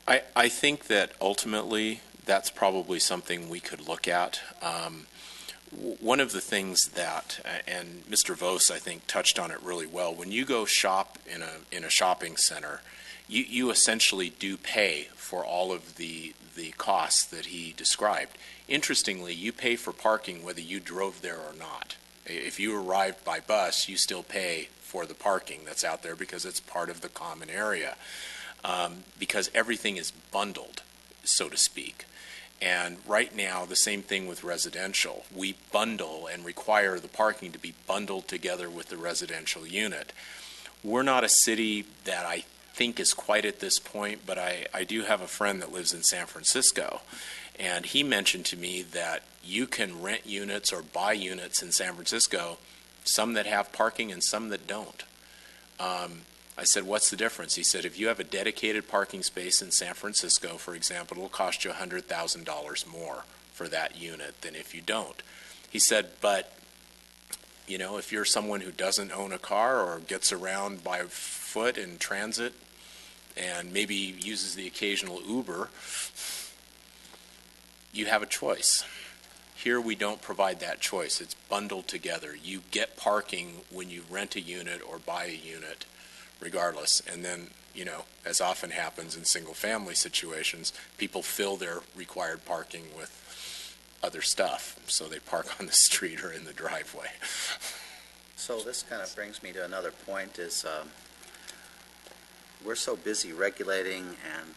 I think that ultimately that's probably something we could look at. One of the things that, and Mr. Vos, I think, touched on it really well, when you go shop in a shopping center, you essentially do pay for all of the costs that he described. Interestingly, you pay for parking whether you drove there or not. If you arrived by bus, you still pay for the parking that's out there because it's part of the common area. Because everything is bundled, so to speak. And right now, the same thing with residential. We bundle and require the parking to be bundled together with the residential unit. We're not a city that I think is quite at this point, but I do have a friend that lives in San Francisco, and he mentioned to me that you can rent units or buy units in San Francisco, some that have parking and some that don't. I said, what's the difference? He said, if you have a dedicated parking space in San Francisco, for example, it'll cost you $100,000 more for that unit than if you don't. He said, but, if you're someone who doesn't own a car or gets around by foot in transit and maybe uses the occasional Uber, you have a choice. Here we don't provide that choice. It's bundled together. You get parking when you rent a unit or buy a unit, regardless. And then, as often happens in single-family situations, people fill their required parking with other stuff. So they park on the street or in the driveway.
So this kind of brings me to another point is we're so busy regulating and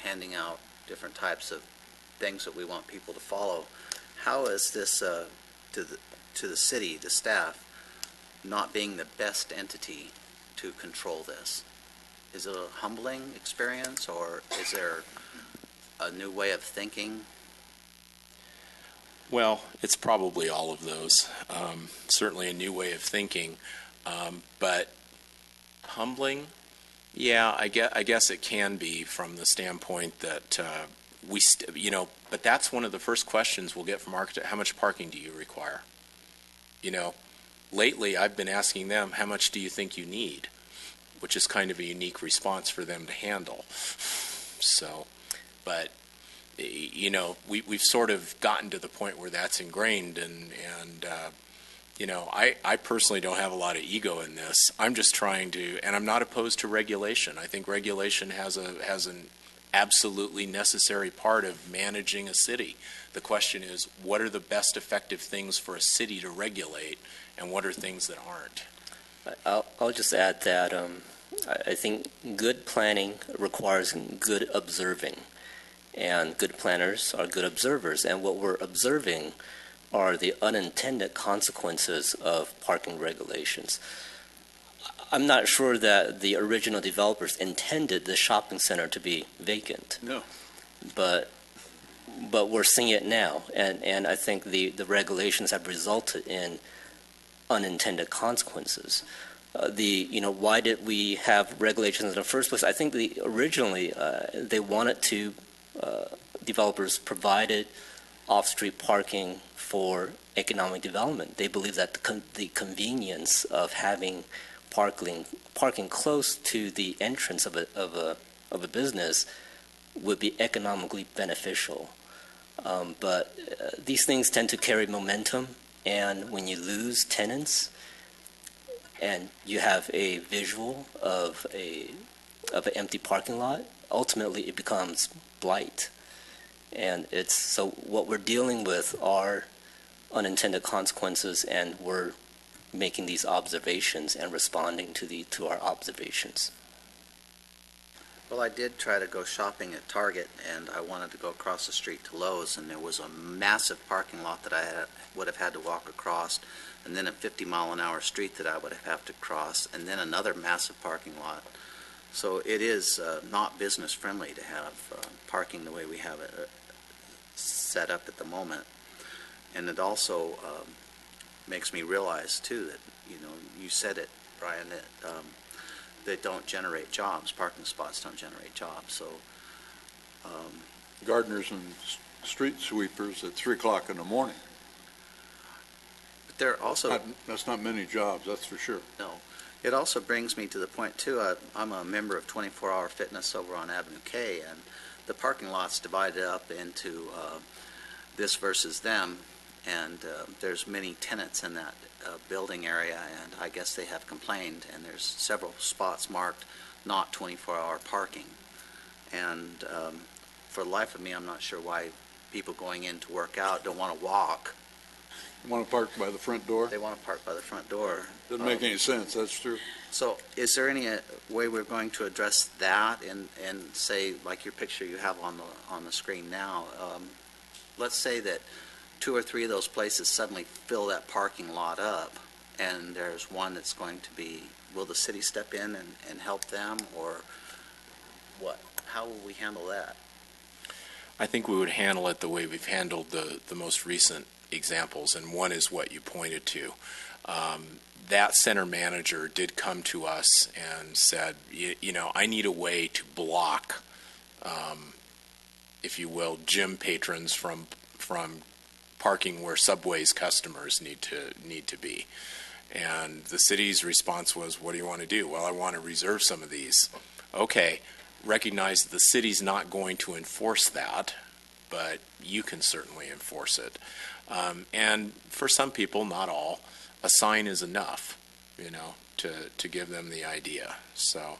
handing out different types of things that we want people to follow. How is this to the city, the staff, not being the best entity to control this? Is it a humbling experience, or is there a new way of thinking?
Well, it's probably all of those. Certainly a new way of thinking, but humbling, yeah, I guess it can be from the standpoint that but that's one of the first questions we'll get from architects. How much parking do you require? Lately I've been asking them, how much do you think you need? Which is kind of a unique response for them to handle. So, but we've sort of gotten to the point where that's ingrained, and I personally don't have a lot of ego in this. I'm just trying to, and I'm not opposed to regulation. I think regulation has an absolutely necessary part of managing a city. The question is, what are the best effective things for a city to regulate, and what are things that aren't?
I'll just add that I think good planning requires good observing, and good planners are good observers. And what we're observing are the unintended consequences of parking regulations. I'm not sure that the original developers intended the shopping center to be vacant.
No.
But we're seeing it now, and I think the regulations have resulted in unintended consequences. Why did we have regulations in the first place? I think originally they wanted to developers provided off-street parking for economic development. They believe that the convenience of having parking close to the entrance of a business would be economically beneficial. But these things tend to carry momentum, and when you lose tenants and you have a visual of an empty parking lot, ultimately it becomes blight. And so what we're dealing with are unintended consequences, and we're making these observations and responding to our observations.
Well, I did try to go shopping at Target, and I wanted to go across the street to Lowe's, and there was a massive parking lot that I would have had to walk across, and then a 50-mile-an-hour street that I would have to cross, and then another massive parking lot. So it is not business-friendly to have parking the way we have it set up at the moment. And it also makes me realize, too, that, you said it, Brian, that they don't generate jobs. Parking spots don't generate jobs. So
Gardeners and street sweepers at 3 o'clock in the morning.
but they're also...
That's not many jobs, that's for sure.
No. It also brings me to the point, too, I'm a member of 24 Hour Fitness over on Avenue K, and the parking lot's divided up into this versus them, and there's many tenants in that building area, and I guess they have complained, and there's several spots marked not 24-hour parking. And for the life of me, I'm not sure why people going in to work out don't want to walk.
You want to park by the front door?
They want to park by the front door.
Doesn't make any sense, that's true.
So is there any way we're going to address that and say, like your picture you have on the screen now, let's say that 2 or 3 of those places suddenly fill that parking lot up, and there's one that's going to be, will the city step in and help them, or what? How will we handle that?
I think we would handle it the way we've handled the most recent examples, and one is what you pointed to. That center manager did come to us and said, I need a way to block, if you will, gym patrons from parking where Subway's customers need to be. And the city's response was, what do you want to do? Well, I want to reserve some of these. Okay, recognize that the city's not going to enforce that, but you can certainly enforce it. And for some people, not all, a sign is enough, to give them the idea. So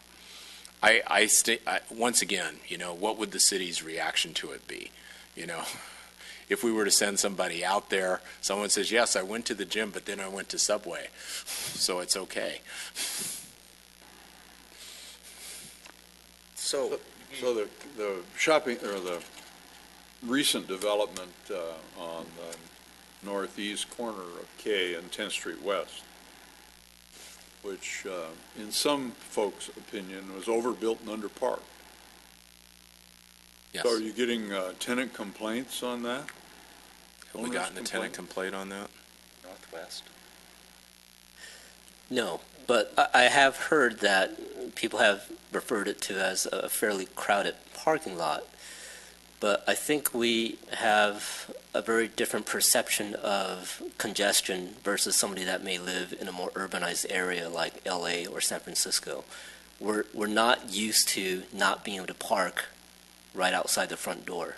once again, what would the city's reaction to it be? If we were to send somebody out there, someone says, yes, I went to the gym, but then I went to Subway, so it's okay.
So
the shopping, or the recent development on the northeast corner of K and 10th Street West, which in some folks' opinion was overbuilt and underparked.
Yes.
So are you getting tenant complaints on that?
Have we gotten a tenant complaint on that?
Northwest.
No, but I have heard that people have referred it to as a fairly crowded parking lot. But I think we have a very different perception of congestion versus somebody that may live in a more urbanized area like LA or San Francisco. We're not used to not being able to park right outside the front door.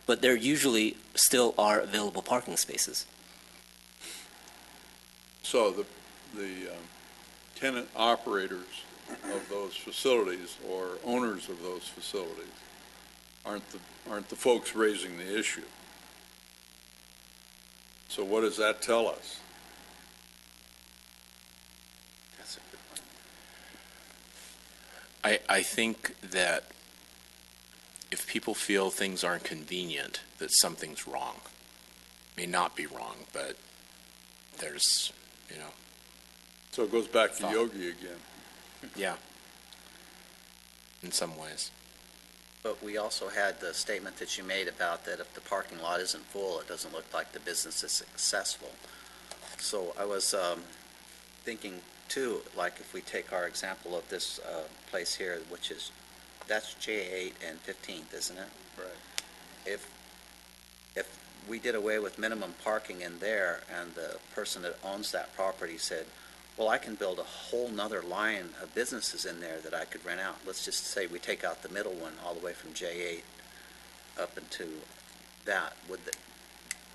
But there usually still are available parking spaces.
So the tenant operators of those facilities or owners of those facilities aren't the folks raising the issue. So what does that tell us?
That's a good one.
I think that if people feel things aren't convenient, that something's wrong. May not be wrong, but there's,
So it goes back to Yogi again.
Yeah, in some ways.
But we also had the statement that you made about that if the parking lot isn't full, it doesn't look like the business is successful. So I was thinking, too, like if we take our example of this place here, which is, that's J8 and 15th, isn't it?
Right.
if we did away with minimum parking in there and the person that owns that property said, well, I can build a whole nother line of businesses in there that I could rent out. Let's just say we take out the middle one all the way from J8 up into that.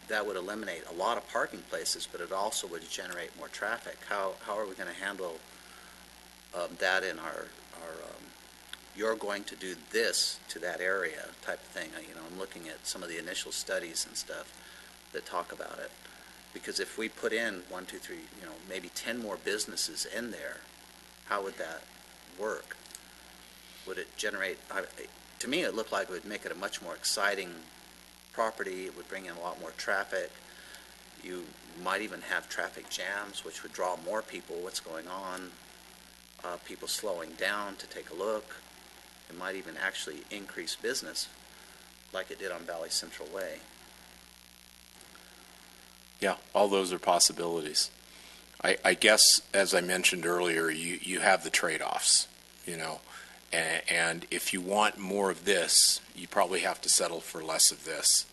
That would eliminate a lot of parking places, but it also would generate more traffic. How are we going to handle that in our you're going to do this to that area type of thing? I'm looking at some of the initial studies and stuff that talk about it. Because if we put in 1, 2, 3, maybe 10 more businesses in there, how would that work? Would it generate, to me, it looked like it would make it a much more exciting property. It would bring in a lot more traffic. You might even have traffic jams, which would draw more people. What's going on? People slowing down to take a look. It might even actually increase business like it did on Valley Central Way.
Yeah, all those are possibilities. I guess, as I mentioned earlier, you have the trade-offs, and if you want more of this, you probably have to settle for less of this.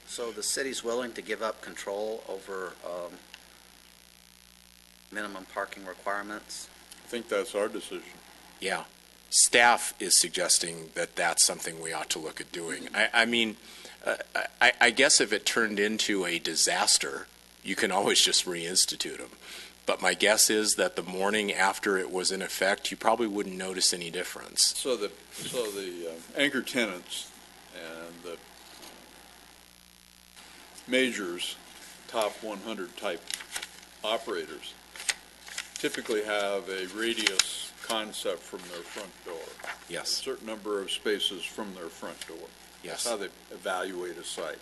So the city's willing to give up control over minimum parking requirements?
I think that's our decision.
Yeah. Staff is suggesting that that's something we ought to look at doing. I guess if it turned into a disaster, you can always just reinstitute them. But my guess is that the morning after it was in effect, you probably wouldn't notice any difference.
So the anchor tenants and the majors, top 100 type operators, typically have a radius concept from their front door.
Yes.
A certain number of spaces from their front door.
Yes.
That's how they evaluate a site.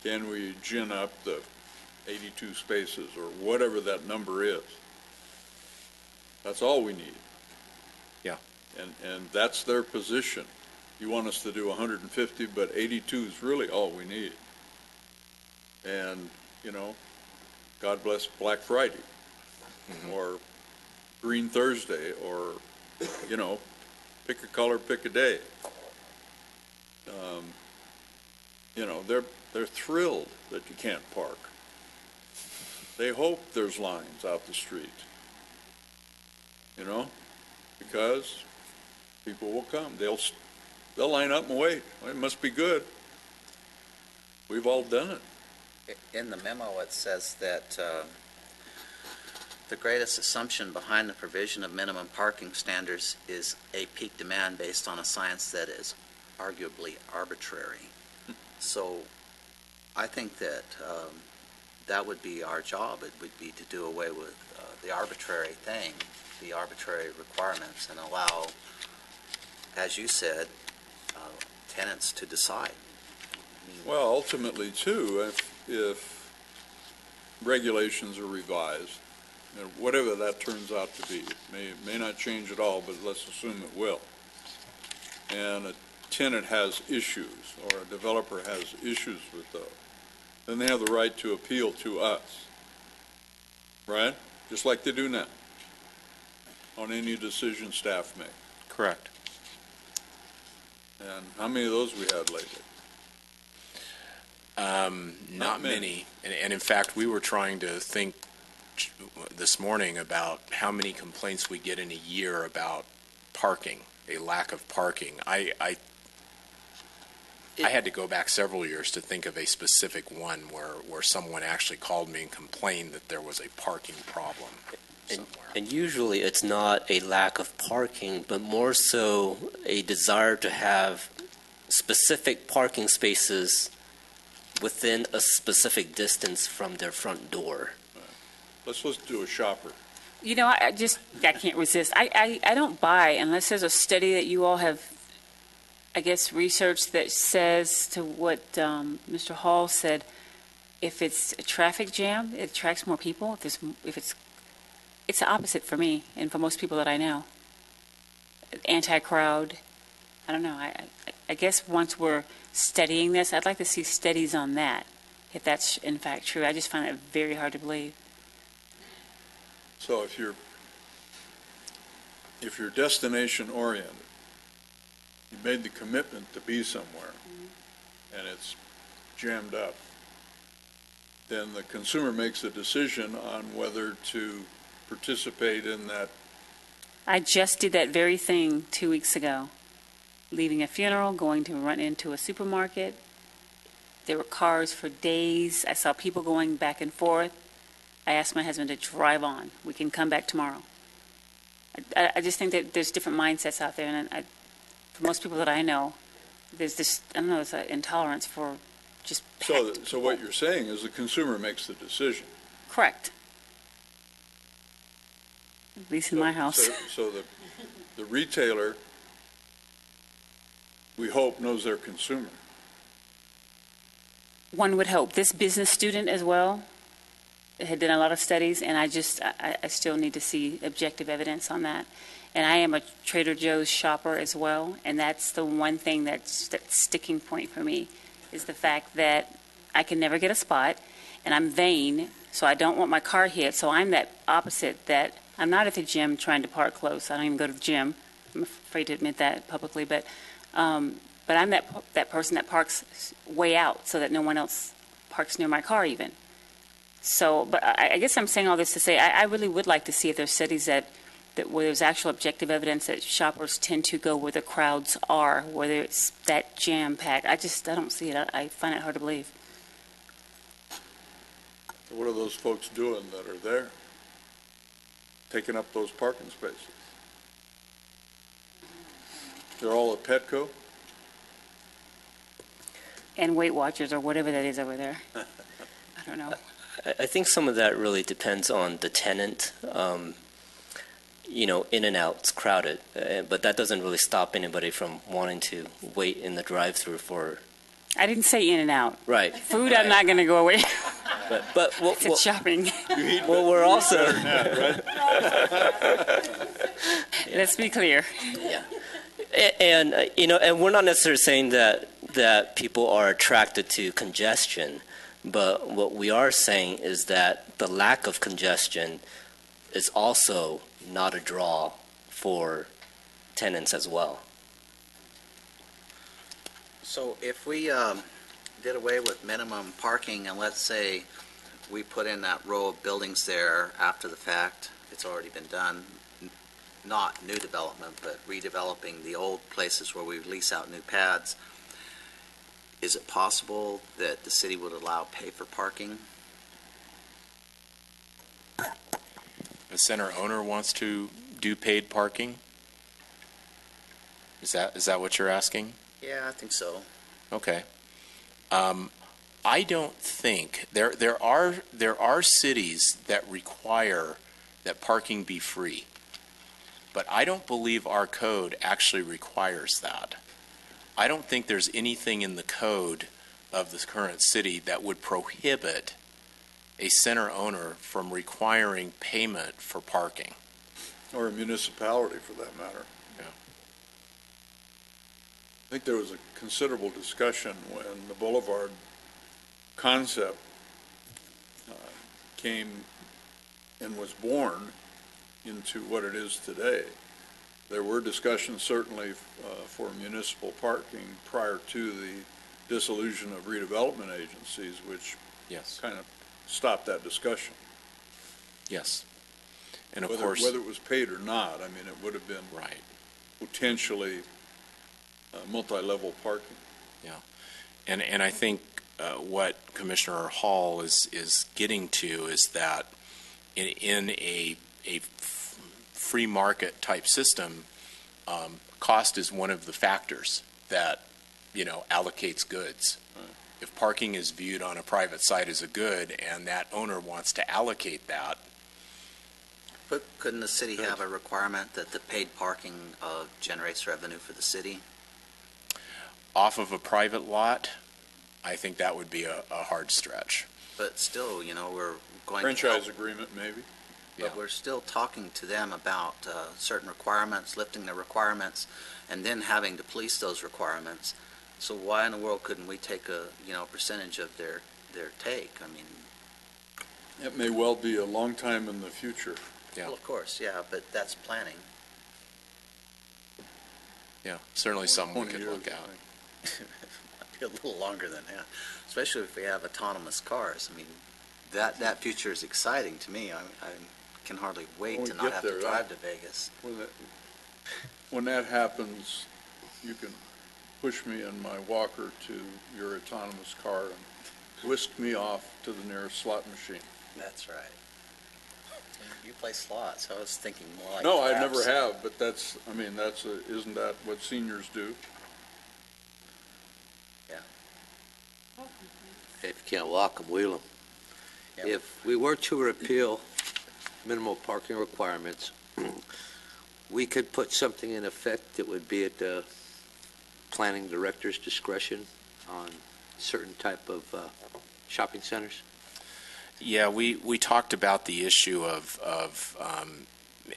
Can we gin up the 82 spaces or whatever that number is? That's all we need.
Yeah.
And that's their position. You want us to do 150, but 82 is really all we need. And, God bless Black Friday, or Green Thursday, or, pick a color, pick a day. They're thrilled that you can't park. They hope there's lines out the street, because people will come. They'll line up and wait. Well, it must be good. We've all done it.
In the memo, it says that the greatest assumption behind the provision of minimum parking standards is a peak demand based on a science that is arguably arbitrary. So I think that that would be our job. It would be to do away with the arbitrary thing, the arbitrary requirements, and allow, as you said, tenants to decide.
Well, ultimately, too, if regulations are revised, whatever that turns out to be, it may not change at all, but let's assume it will, and a tenant has issues or a developer has issues with those, then they have the right to appeal to us, right? Just like they do now on any decision staff make.
Correct.
And how many of those we had lately?
Not many. And in fact, we were trying to think this morning about how many complaints we get in a year about parking, a lack of parking. I had to go back several years to think of a specific one where someone actually called me and complained that there was a parking problem somewhere.
And usually it's not a lack of parking, but more so a desire to have specific parking spaces within a specific distance from their front door.
Let's do a shopper.
I can't resist. I don't buy unless there's a study that you all have, I guess, research that says to what Mr. Hall said. If it's a traffic jam, it attracts more people. It's the opposite for me and for most people that I know. Anti-crowd. I don't know. I guess once we're studying this, I'd like to see studies on that, if that's in fact true. I just find it very hard to believe.
So if you're destination oriented you made the commitment to be somewhere, and it's jammed up, then the consumer makes a decision on whether to participate in that.
I just did that very thing 2 weeks ago. Leaving a funeral, going to run into a supermarket. There were cars for days. I saw people going back and forth. I asked my husband to drive on. We can come back tomorrow. I just think that there's different mindsets out there, and for most people that I know, there's this, I don't know, it's an intolerance for just
So what you're saying is the consumer makes the decision.
correct. At least in my house.
So the retailer, we hope, knows their consumer.
One would hope. This business student as well had done a lot of studies, and I still need to see objective evidence on that. And I am a Trader Joe's shopper as well, and that's the one thing that's sticking point for me, is the fact that I can never get a spot, and I'm vain, so I don't want my car hit. So I'm that opposite, that I'm not at the gym trying to park close. I don't even go to the gym. I'm afraid to admit that publicly, but I'm that person that parks way out so that no one else parks near my car even. So, but I guess I'm saying all this to say I really would like to see if there's cities that where there's actual objective evidence that shoppers tend to go where the crowds are, whether it's that jam-packed. I don't see it. I find it hard to believe.
What are those folks doing that are there? Taking up those parking spaces? They're all at Petco?
And Weight Watchers or whatever that is over there. I don't know.
I think some of that really depends on the tenant. In and out, it's crowded, but that doesn't really stop anybody from wanting to wait in the drive-through for.
I didn't say in and out.
Right.
Food, I'm not going to go away.
But
It's shopping.
Well, we're also.
Let's be clear.
Yeah. And and we're not necessarily saying that people are attracted to congestion, but what we are saying is that the lack of congestion is also not a draw for tenants as well.
So if we did away with minimum parking, and let's say we put in that row of buildings there after the fact, it's already been done, not new development, but redeveloping the old places where we lease out new pads, is it possible that the city would allow pay for parking?
The center owner wants to do paid parking? Is that what you're asking?
Yeah, I think so.
Okay. I don't think there are cities that require that parking be free, but I don't believe our code actually requires that. I don't think there's anything in the code of the current city that would prohibit a center owner from requiring payment for parking.
Or a municipality, for that matter.
Yeah.
I think there was a considerable discussion when the Boulevard concept came and was born into what it is today. There were discussions certainly for municipal parking prior to the dissolution of redevelopment agencies, which
Yes.
kind of stopped that discussion.
Yes. And of
Whether
course,
it was paid or not, I mean, it would have been
right.
potentially multi-level parking.
And I think what Commissioner Hall is getting to is that in a free market type system, cost is one of the factors that allocates goods.
Right.
If parking is viewed on a private site as a good and that owner wants to allocate that,
But couldn't the city have a requirement that the paid parking generates revenue for the city?
off of a private lot, I think that would be a hard stretch.
But still, we're going to
Franchise
help,
agreement, maybe?
but
Yeah.
we're still talking to them about certain requirements, lifting the requirements, and then having to police those requirements. So why in the world couldn't we take a percentage of their take? I mean,
It may well be a long time in the future.
Yeah.
well, of course, yeah, but that's planning.
Yeah, certainly something we
20
could
years,
look
I
at.
think.
Might be a little longer than that, especially if we have autonomous cars. I mean, that future is exciting to me. I can hardly wait
When we
to not
get
have
there,
to drive to Vegas.
When that happens, you can push me in my walker to your autonomous car and whisk me off to the nearest slot machine.
That's right. You play slots. I was thinking more like
No, I
craps.
never have, but isn't that what seniors do?
If you can't walk them, wheel them.
Yeah.
If we were to repeal minimal parking requirements, we could put something in effect that would be at the planning director's discretion on certain type of shopping centers?
Yeah, we talked about the issue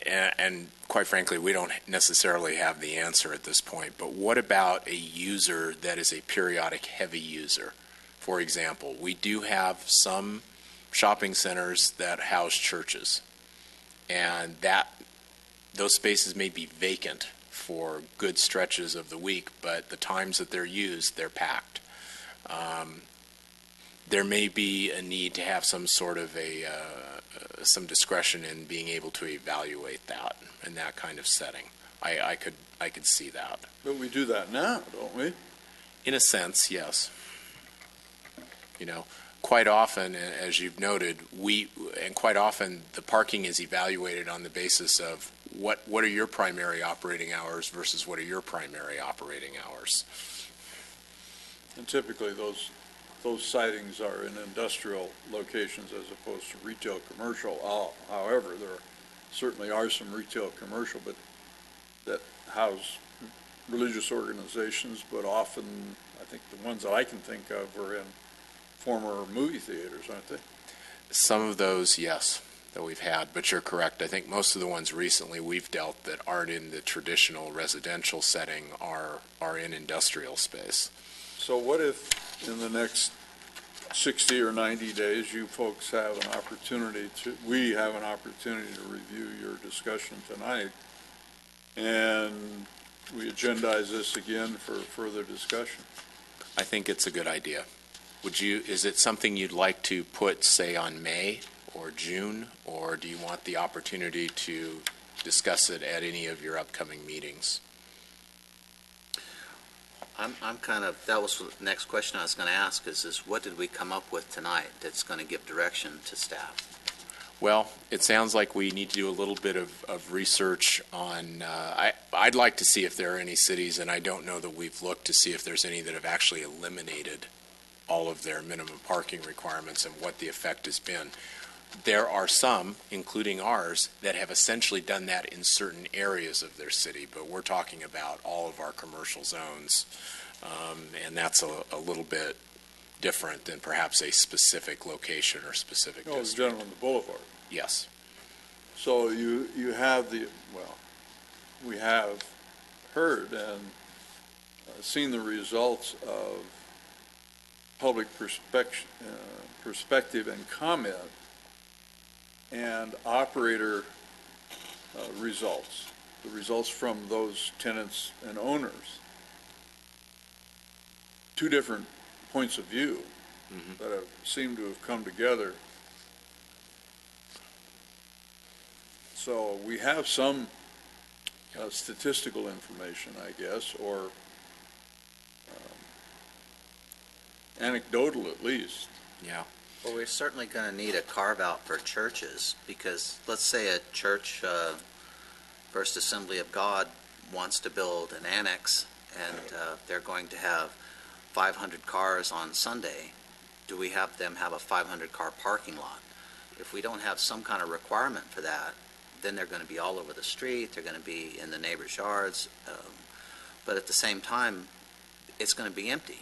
and quite frankly, we don't necessarily have the answer at this point, but what about a user that is a periodic heavy user? For example, we do have some shopping centers that house churches, and those spaces may be vacant for good stretches of the week, but the times that they're used, they're packed. There may be a need to have some sort of some discretion in being able to evaluate that in that kind of setting. I could see that.
But we do that now, don't we?
In a sense, yes. Quite often, as you've noted, quite often the parking is evaluated on the basis of what are your primary operating hours versus what are your primary operating hours.
And typically, those sightings are in industrial locations as opposed to retail commercial. However, there certainly are some retail commercial, but that house religious organizations, but often, I think the ones that I can think of are in former movie theaters, aren't they?
Some of those, yes, that we've had, but you're correct. I think most of the ones recently we've dealt that aren't in the traditional residential setting are in industrial space.
So what if in the next 60 or 90 days, you folks have an opportunity we have an opportunity to review your discussion tonight, and we agendize this again for further discussion?
I think it's a good idea. Is it something you'd like to put, say, on May or June, or do you want the opportunity to discuss it at any of your upcoming meetings?
That was the next question I was going to ask is what did we come up with tonight that's going to give direction to staff?
Well, it sounds like we need to do a little bit of research on, I'd like to see if there are any cities, and I don't know that we've looked to see if there's any that have actually eliminated all of their minimum parking requirements and what the effect has been. There are some, including ours, that have essentially done that in certain areas of their city, but we're talking about all of our commercial zones, and that's a little bit different than perhaps a specific location or specific district.
General on the boulevard.
Yes.
So you have we have heard and seen the results of public perspective and comment and operator results, the results from those tenants and owners. Two different points of view that have seemed to have come together. So we have some statistical information, I guess, or anecdotal at least.
Yeah.
Well, we're certainly going to need a carve-out for churches because let's say a church, First Assembly of God, wants to build an annex and they're going to have 500 cars on Sunday. Do we have them have a 500-car parking lot? If we don't have some kind of requirement for that, then they're going to be all over the street, they're going to be in the neighbors' yards, but at the same time, it's going to be empty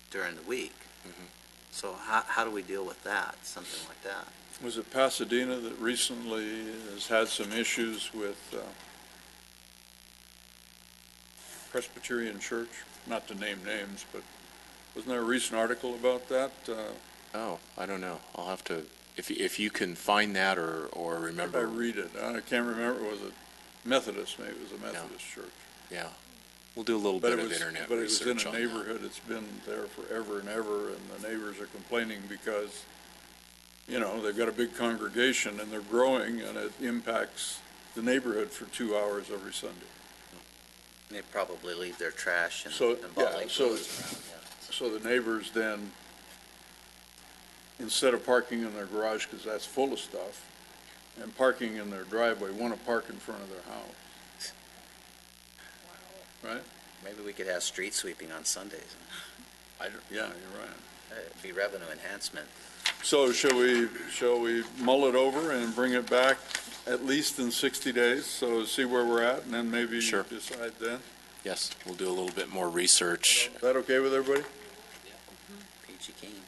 during the week. So how do we deal with that, something like that?
Was it Pasadena that recently has had some issues with Presbyterian Church? Not to name names, but wasn't there a recent article about that?
Oh, I don't know. I'll have to, if you can find that or remember.
I read it. I can't remember. Was it Methodist? Maybe it was a Methodist church.
Yeah. We'll do a little bit of internet
But it was in
research
a
on that.
neighborhood, it's been there forever and ever, and the neighbors are complaining because, you know, they've got a big congregation and they're growing, and it impacts the neighborhood for 2 hours every Sunday.
They probably leave their trash and
So,
and
yeah,
bottling
so-
clothes around, yeah.
So the neighbors then, instead of parking in their garage, because that's full of stuff, and parking in their driveway, want to park in front of their house. Right?
Maybe we could have street sweeping on Sundays.
Yeah, you're right.
It'd be revenue enhancement.
So shall we mull it over and bring it back at least in 60 days, so see where we're at, and then maybe
Sure.
decide then?
Yes, we'll do a little bit more research.
Is that okay with everybody?
Peachy keen.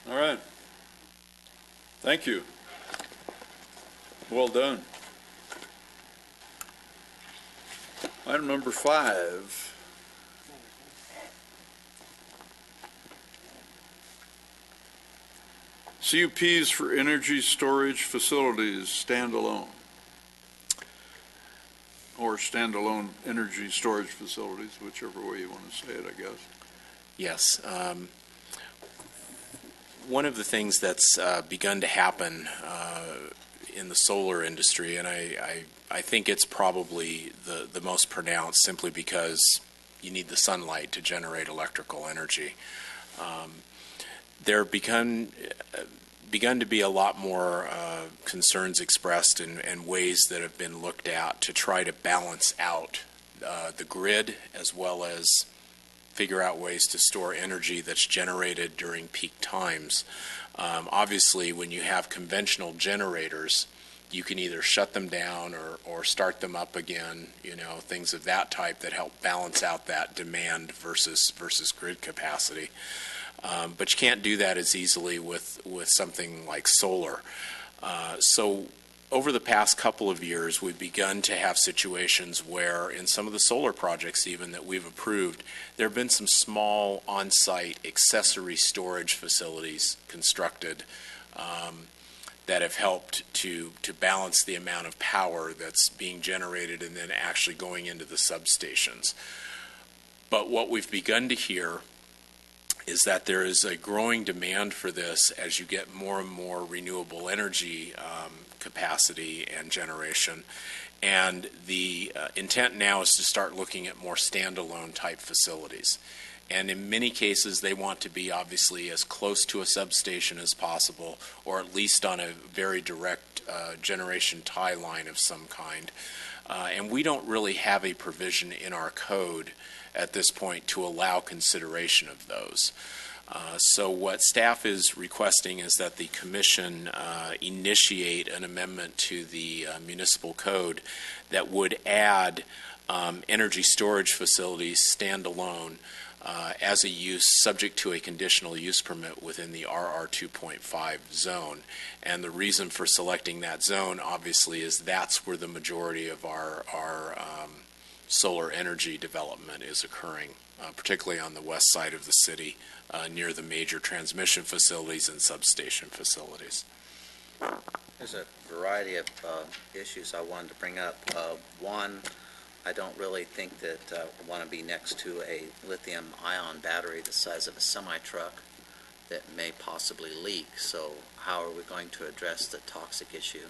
All right. Thank you. Well done. Item number 5. CUPs for energy storage facilities, standalone. Or standalone energy storage facilities, whichever way you want to say it, I guess.
Yes. One of the things that's begun to happen in the solar industry, and I think it's probably the most pronounced simply because you need the sunlight to generate electrical energy. There begun to be a lot more concerns expressed and ways that have been looked at to try to balance out the grid, as well as figure out ways to store energy that's generated during peak times. Obviously, when you have conventional generators, you can either shut them down or start them up again, things of that type that help balance out that demand versus grid capacity. But you can't do that as easily with something like solar. So over the past couple of years, we've begun to have situations where in some of the solar projects even that we've approved, there have been some small on-site accessory storage facilities constructed that have helped to balance the amount of power that's being generated and then actually going into the substations. But what we've begun to hear is that there is a growing demand for this as you get more and more renewable energy capacity and generation. And the intent now is to start looking at more standalone type facilities. And in many cases, they want to be obviously as close to a substation as possible, or at least on a very direct generation tie line of some kind. And we don't really have a provision in our code at this point to allow consideration of those. So what staff is requesting is that the commission initiate an amendment to the municipal code that would add energy storage facilities standalone as a use subject to a conditional use permit within the RR 2.5 zone. And the reason for selecting that zone, obviously, is that's where the majority of our solar energy development is occurring, particularly on the west side of the city, near the major transmission facilities and substation facilities.
There's a variety of issues I wanted to bring up. One, I don't really think that I want to be next to a lithium-ion battery the size of a semi-truck that may possibly leak. So how are we going to address the toxic issue?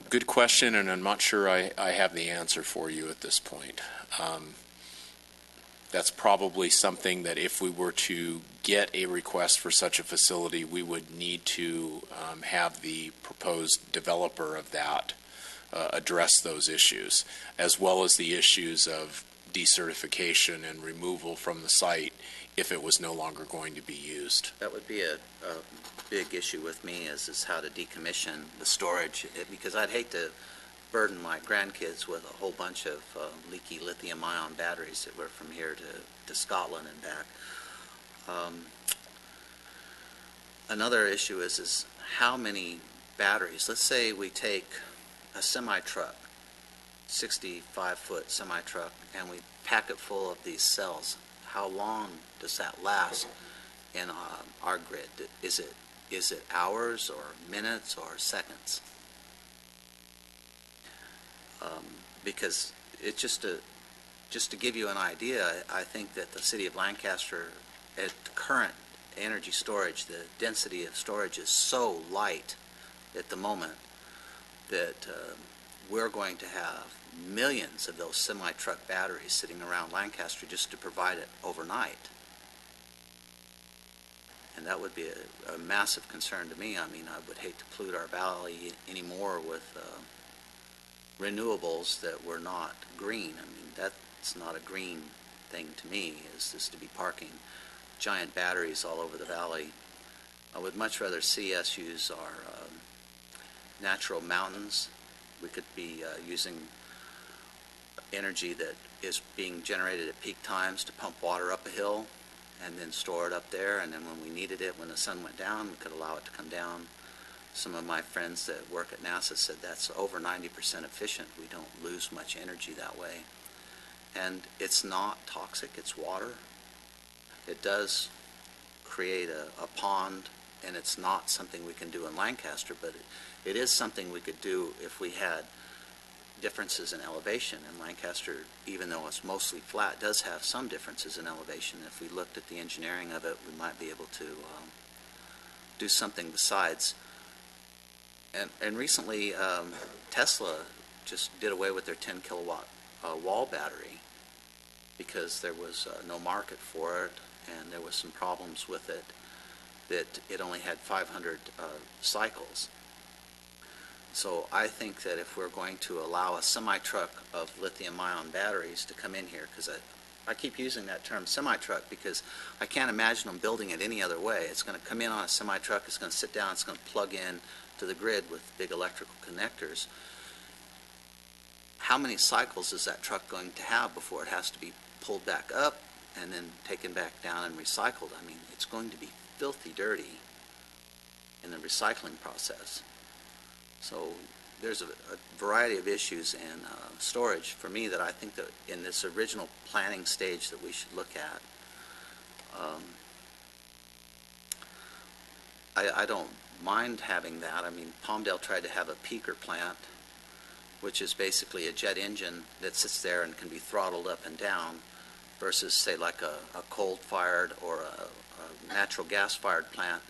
Good question, and I'm not sure I have the answer for you at this point. That's probably something that if we were to get a request for such a facility, we would need to have the proposed developer of that address those issues, as well as the issues of decertification and removal from the site if it was no longer going to be used.
That would be a big issue with me is how to decommission the storage, because I'd hate to burden my grandkids with a whole bunch of leaky lithium-ion batteries that were from here to Scotland and back. Another issue is how many batteries. Let's say we take a semi-truck, 65-foot semi-truck, and we pack it full of these cells. How long does that last in our grid? Is it hours or minutes or seconds? Because it just to give you an idea, I think that the city of Lancaster, at current energy storage, the density of storage is so light at the moment that we're going to have millions of those semi-truck batteries sitting around Lancaster just to provide it overnight. And that would be a massive concern to me. I mean, I would hate to pollute our valley anymore with renewables that were not green. I mean, that's not a green thing to me, is just to be parking giant batteries all over the valley. I would much rather see us use our natural mountains. We could be using energy that is being generated at peak times to pump water up a hill and then store it up there, and then when we needed it, when the sun went down, we could allow it to come down. Some of my friends that work at NASA said that's over 90% efficient. We don't lose much energy that way. And it's not toxic, it's water. It does create a pond, and it's not something we can do in Lancaster, but it is something we could do if we had differences in elevation. And Lancaster, even though it's mostly flat, does have some differences in elevation. If we looked at the engineering of it, we might be able to do something besides. And recently, Tesla just did away with their 10 kilowatt wall battery because there was no market for it, and there was some problems with it, that it only had 500 cycles. So I think that if we're going to allow a semi-truck of lithium-ion batteries to come in here, because I keep using that term semi-truck because I can't imagine them building it any other way. It's going to come in on a semi-truck, it's going to sit down, it's going to plug in to the grid with big electrical connectors. How many cycles is that truck going to have before it has to be pulled back up and then taken back down and recycled? I mean, it's going to be filthy dirty in the recycling process. So there's a variety of issues in storage for me that I think that in this original planning stage that we should look at. I don't mind having that. I mean, Palmdale tried to have a peaker plant, which is basically a jet engine that sits there and can be throttled up and down, versus, say, like a coal-fired or a natural gas-fired plant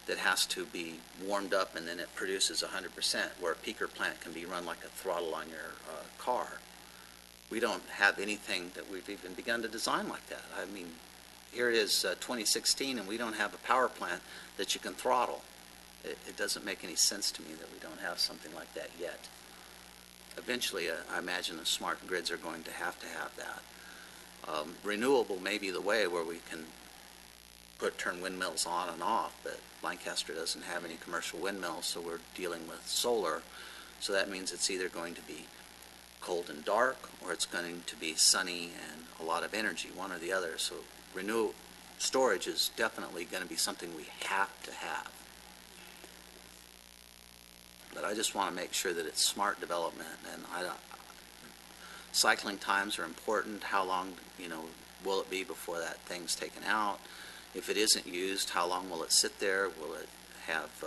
that has to be warmed up and then it produces 100%, where a peaker plant can be run like a throttle on your car. We don't have anything that we've even begun to design like that. I mean, here it is 2016, and we don't have a power plant that you can throttle. It doesn't make any sense to me that we don't have something like that yet. Eventually, I imagine the smart grids are going to have that. Renewable may be the way where we can turn windmills on and off, but Lancaster doesn't have any commercial windmills, so we're dealing with solar. So that means it's either going to be cold and dark, or it's going to be sunny and a lot of energy, one or the other. So storage is definitely going to be something we have to have. But I just want to make sure that it's smart development, and cycling times are important. How long, will it be before that thing's taken out? If it isn't used, how long will it sit there? Will it have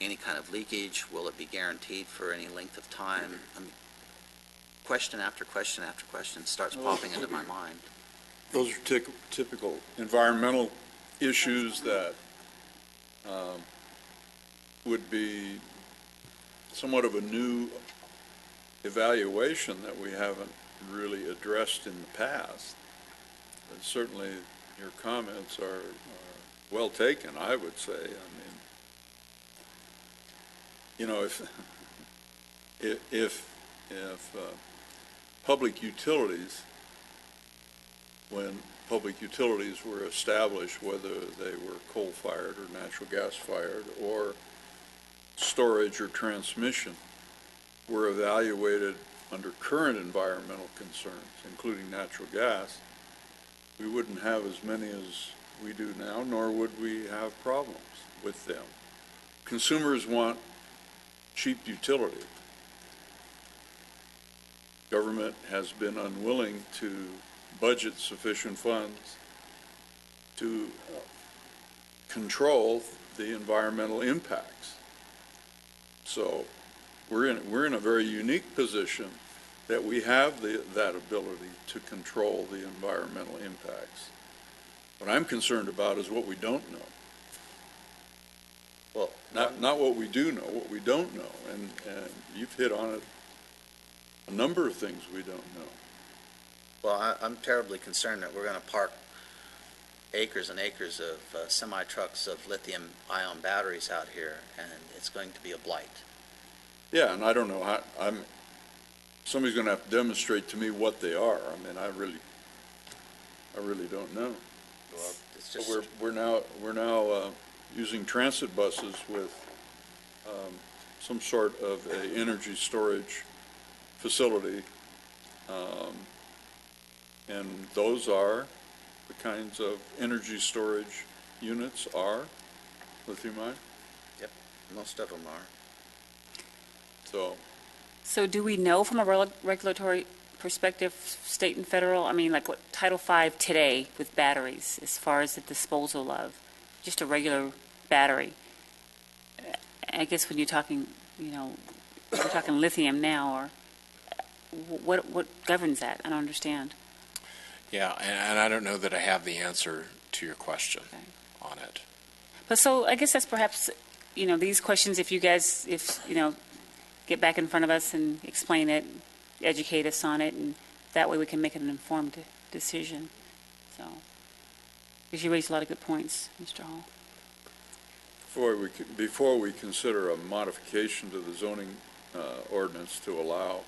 any kind of leakage? Will it be guaranteed for any length of time? I mean, question after question after question starts popping into my mind.
Those are typical environmental issues that would be somewhat of a new evaluation that we haven't really addressed in the past. But certainly your comments are well taken, I would say. I mean, if public utilities, when public utilities were established, whether they were coal-fired or natural gas-fired or storage or transmission, were evaluated under current environmental concerns, including natural gas, we wouldn't have as many as we do now, nor would we have problems with them. Consumers want cheap utility. Government has been unwilling to budget sufficient funds to control the environmental impacts. So we're in a very unique position that we have that ability to control the environmental impacts. What I'm concerned about is what we don't know.
Well,
Not what we do know, what we don't know. And you've hit on it, a number of things we don't know.
well, I'm terribly concerned that we're going to park acres and acres of semi-trucks of lithium-ion batteries out here, and it's going to be a blight.
Yeah, and I don't know how, somebody's going to have to demonstrate to me what they are. I mean, I really don't know.
Well, it's
But
just,
we're now using transit buses with some sort of a energy storage facility, and those are the kinds of energy storage units are lithium-ion.
most of them are.
So
do we know from a regulatory perspective, state and federal, I mean, like what Title V today with batteries, as far as the disposal of just a regular battery? I guess when you're talking, we're talking lithium now, or what governs that? I don't understand.
Yeah, and I don't know that I have the answer to your question on it.
But so I guess that's perhaps, these questions, if you guys, get back in front of us and explain it, educate us on it, and that way we can make an informed decision. So, because you raised a lot of good points, Mr. Hall.
before we consider a modification to the zoning ordinance to allow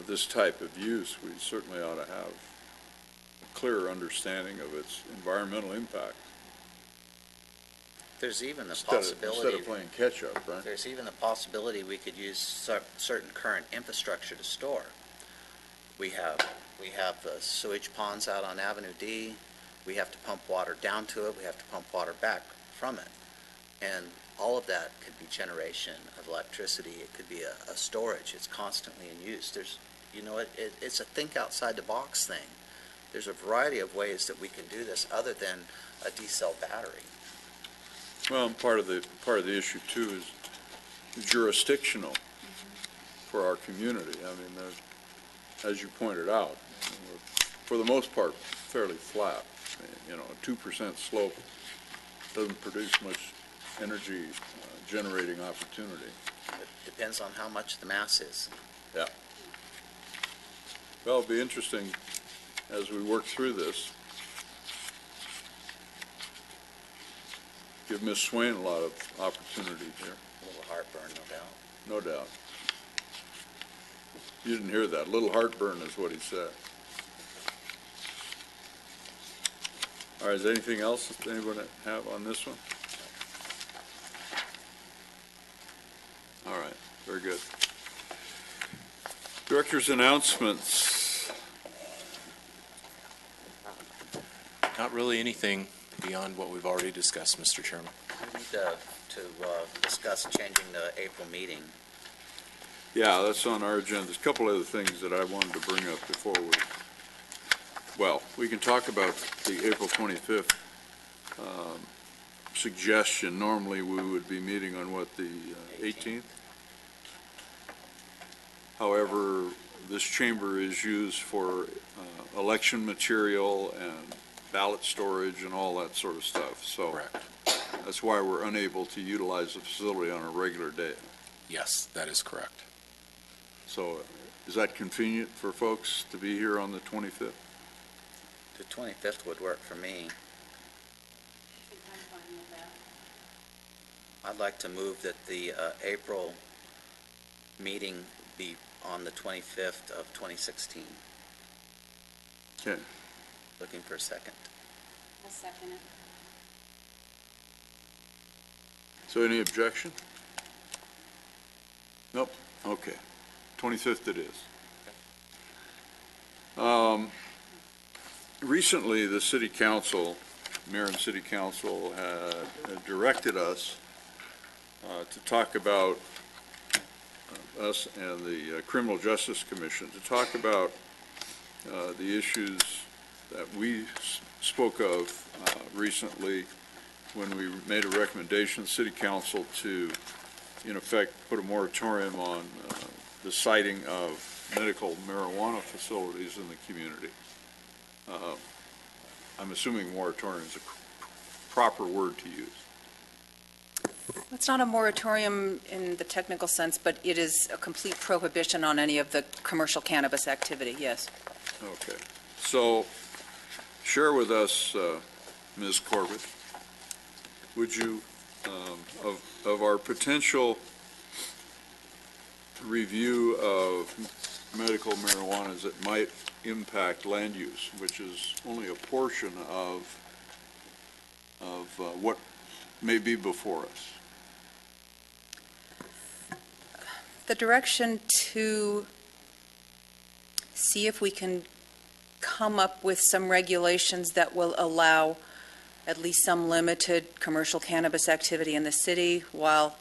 this type of use, we certainly ought to have a clearer understanding of its environmental impact.
There's even the
Instead
possibility.
of playing catch-up, right?
There's even the possibility we could use certain current infrastructure to store. We have the sewage ponds out on Avenue D. We have to pump water down to it. We have to pump water back from it. And all of that could be generation of electricity. It could be a storage. It's constantly in use. It's a think outside the box thing. There's a variety of ways that we can do this other than a D-cell battery.
Well, part of the issue too is jurisdictional for our community. I mean, as you pointed out, we're, for the most part, fairly flat. A 2% slope doesn't produce much energy generating opportunity.
It depends on how much the mass is.
Yeah. Well, it'll be interesting as we work through this. Give Ms. Swain a lot of opportunity here.
A little heartburn, no doubt.
No doubt. You didn't hear that. Little heartburn is what he said. All right, is there anything else that anyone have on this one? All right, very good. Director's announcements.
Not really anything beyond what we've already discussed, Mr. Chairman.
We need to discuss changing the April meeting.
Yeah, that's on our agenda. There's a couple other things that I wanted to bring up before we can talk about the April 25th suggestion. Normally, we would be meeting on the 18th? However, this chamber is used for election material and ballot storage and all that sort of stuff. So
Correct.
that's why we're unable to utilize the facility on a regular day.
Yes, that is correct.
So is that convenient for folks to be here on the 25th?
The 25th would work for me. I'd like to move that the April meeting be on the 25th of 2016.
Okay.
Looking for a second.
I'll second it.
So any objection? Nope. Okay. 25th it is. Recently, the City Council, Mayor and City Council, had directed us to talk about us and the Criminal Justice Commission, to talk about the issues that we spoke of recently when we made a recommendation to City Council to, in effect, put a moratorium on the siting of medical marijuana facilities in the community. I'm assuming moratorium is a proper word to use.
It's not a moratorium in the technical sense, but it is a complete prohibition on any of the commercial cannabis activity, yes.
Okay. So share with us, Ms. Corbett, would you, of our potential review of medical marijuanas that might impact land use, which is only a portion of what may be before us?
The direction to see if we can come up with some regulations that will allow at least some limited commercial cannabis activity in the city while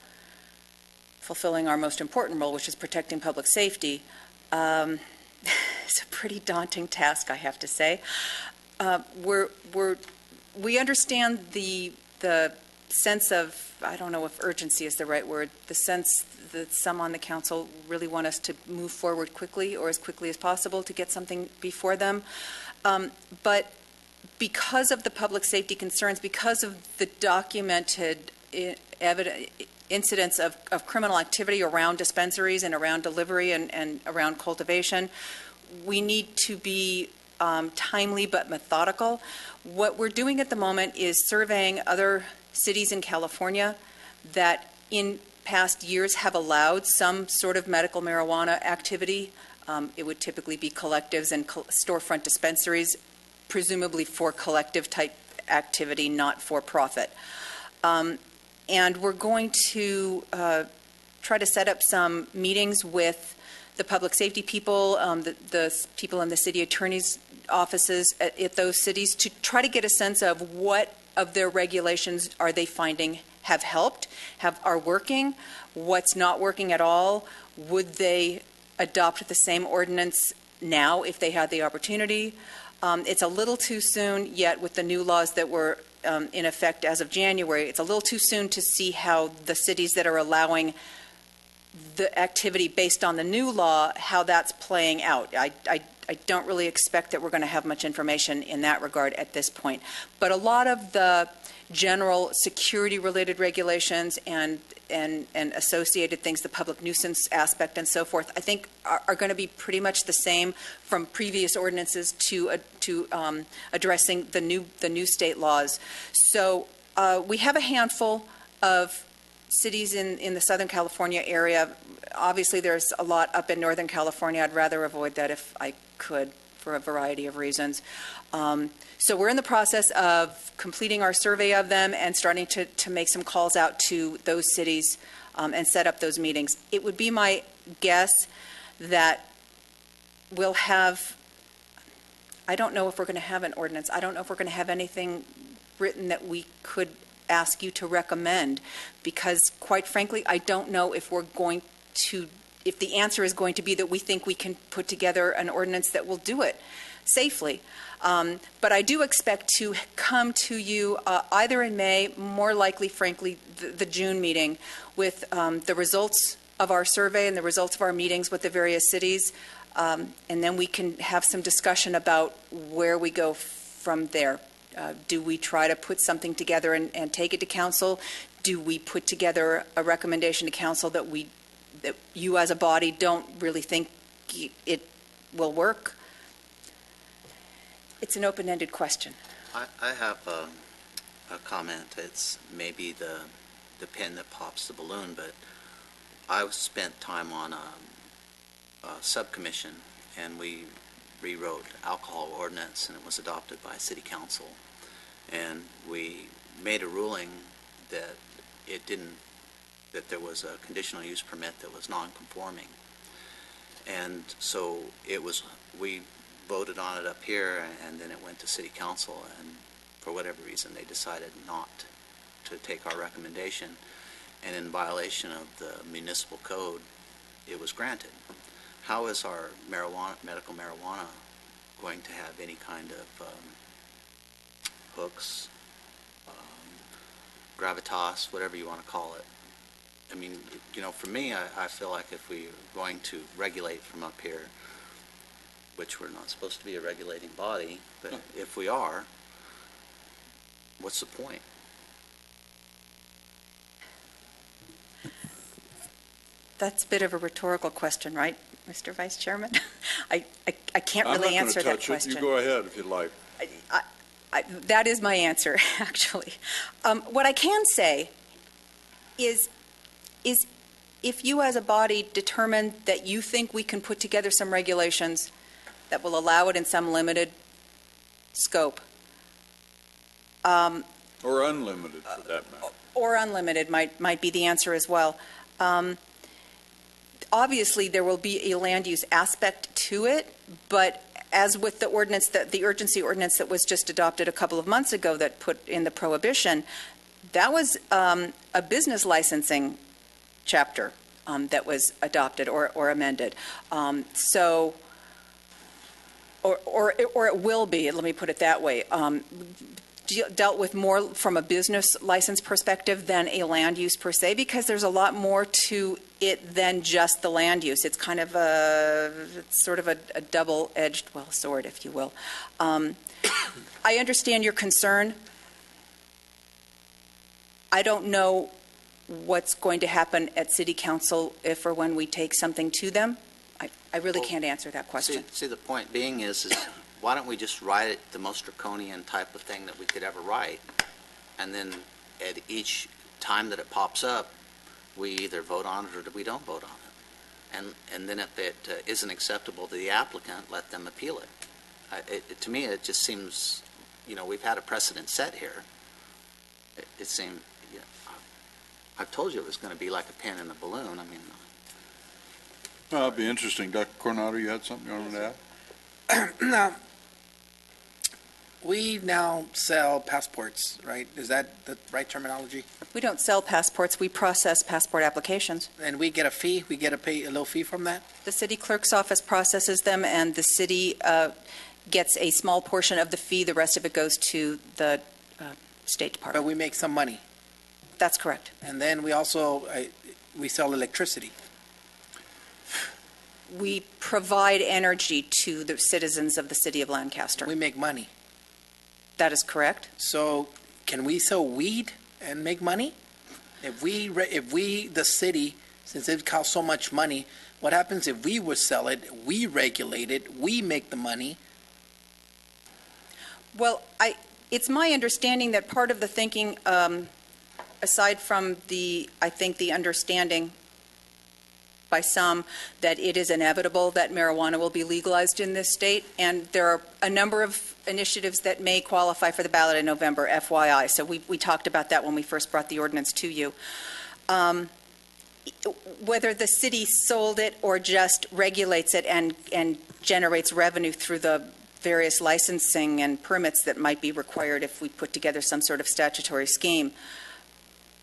fulfilling our most important role, which is protecting public safety. It's a pretty daunting task, I have to say. We understand the sense of, I don't know if urgency is the right word, the sense that some on the council really want us to move forward quickly or as quickly as possible to get something before them. But because of the public safety concerns, because of the documented incidents of criminal activity around dispensaries and around delivery and around cultivation, we need to be timely but methodical. What we're doing at the moment is surveying other cities in California that in past years have allowed some sort of medical marijuana activity. It would typically be collectives and storefront dispensaries, presumably for collective type activity, not for profit. And we're going to try to set up some meetings with the public safety people, the people in the city attorney's offices at those cities to try to get a sense of what of their regulations are they finding have helped, are working, what's not working at all. Would they adopt the same ordinance now if they had the opportunity? It's a little too soon yet with the new laws that were in effect as of January. It's a little too soon to see how the cities that are allowing the activity based on the new law, how that's playing out. I don't really expect that we're going to have much information in that regard at this point. But a lot of the general security-related regulations and associated things, the public nuisance aspect and so forth, I think are going to be pretty much the same from previous ordinances to addressing the new state laws. So we have a handful of cities in the Southern California area. Obviously, there's a lot up in Northern California. I'd rather avoid that if I could for a variety of reasons. So we're in the process of completing our survey of them and starting to make some calls out to those cities and set up those meetings. It would be my guess that we'll have, I don't know if we're going to have an ordinance. I don't know if we're going to have anything written that we could ask you to recommend, because quite frankly, I don't know if we're going to, if the answer is going to be that we think we can put together an ordinance that will do it safely. But I do expect to come to you either in May, more likely, frankly, the June meeting, with the results of our survey and the results of our meetings with the various cities, and then we can have some discussion about where we go from there. Do we try to put something together and take it to council? Do we put together a recommendation to council that you as a body don't really think it will work? It's an open-ended question.
I have a comment. It's maybe the pin that pops the balloon, but I've spent time on a subcommission, and we rewrote alcohol ordinance, and it was adopted by city council. And we made a ruling that that there was a conditional use permit that was non-conforming. And so we voted on it up here, and then it went to city council, and for whatever reason, they decided not to take our recommendation. And in violation of the municipal code, it was granted. How is our medical marijuana going to have any kind of hooks, gravitas, whatever you want to call it, I mean, for me, I feel like if we're going to regulate from up here, which we're not supposed to be a regulating body, but if we are, what's the point?
That's a bit of a rhetorical question, right, Mr. Vice Chairman? I can't really answer that question.
I'm not going to touch it. You go ahead if you'd like.
That is my answer, actually. What I can say is if you as a body determine that you think we can put together some regulations that will allow it in some limited scope.
Or unlimited, for that matter.
Or unlimited might be the answer as well. Obviously, there will be a land use aspect to it, but as with the ordinance, the urgency ordinance that was just adopted a couple of months ago that put in the prohibition, that was a business licensing chapter that was adopted or amended. Or it will be, let me put it that way, dealt with more from a business license perspective than a land use per se, because there's a lot more to it than just the land use. It's kind of it's sort of a double-edged, sword, if you will. I understand your concern. I don't know what's going to happen at City Council if or when we take something to them. I really can't answer that question.
See, the point being is why don't we just write it the most draconian type of thing that we could ever write, and then at each time that it pops up, we either vote on it or we don't vote on it. And then if it isn't acceptable to the applicant, let them appeal it. To me, it just seems, we've had a precedent set here. It seemed, I've told you it was going to be like a pin in a balloon. I mean,
Well, it'd be interesting. Dr. Coronado, you had something you wanted to add?
Now, we now sell passports, right? Is that the right terminology?
We don't sell passports, we process passport applications.
And we get a fee? We get pay a little fee from that?
The city clerk's office processes them, and the city gets a small portion of the fee. The rest of it goes to the State
But
Department.
we make some money.
That's correct.
And then we also, we sell electricity.
We provide energy to the citizens of the city of Lancaster.
We make money.
That is correct.
So can we sell weed and make money? If we, the city, since it costs so much money, what happens if we would sell it, we regulate it, we make the money?
Well, it's my understanding that part of the thinking, aside from I think the understanding by some that it is inevitable that marijuana will be legalized in this state, and there are a number of initiatives that may qualify for the ballot in November, FYI. So we talked about that when we first brought the ordinance to you. Whether the city sold it or just regulates it and generates revenue through the various licensing and permits that might be required if we put together some sort of statutory scheme.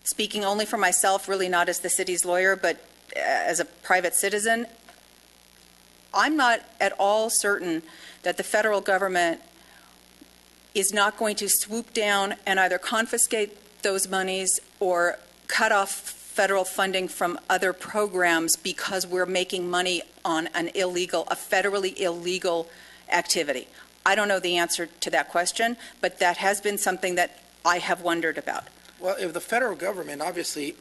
Speaking only for myself, really not as the city's lawyer, but as a private citizen, I'm not at all certain that the federal government is not going to swoop down and either confiscate those monies or cut off federal funding from other programs because we're making money on a federally illegal activity. I don't know the answer to that question, but that has been something that I have wondered about.
Well, if the federal government, obviously,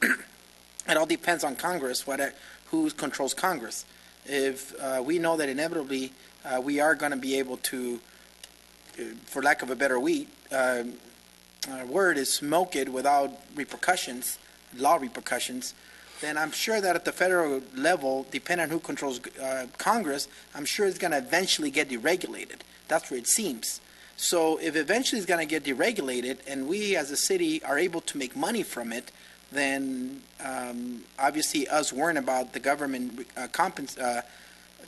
it all depends on Congress, who controls Congress. If we know that inevitably we are going to be able to, for lack of a better word, is smoke it without repercussions, law repercussions, then I'm sure that at the federal level, depending on who controls Congress, I'm sure it's going to eventually get deregulated. That's where it seems. So if eventually it's going to get deregulated and we as a city are able to make money from it, then obviously us worrying about the government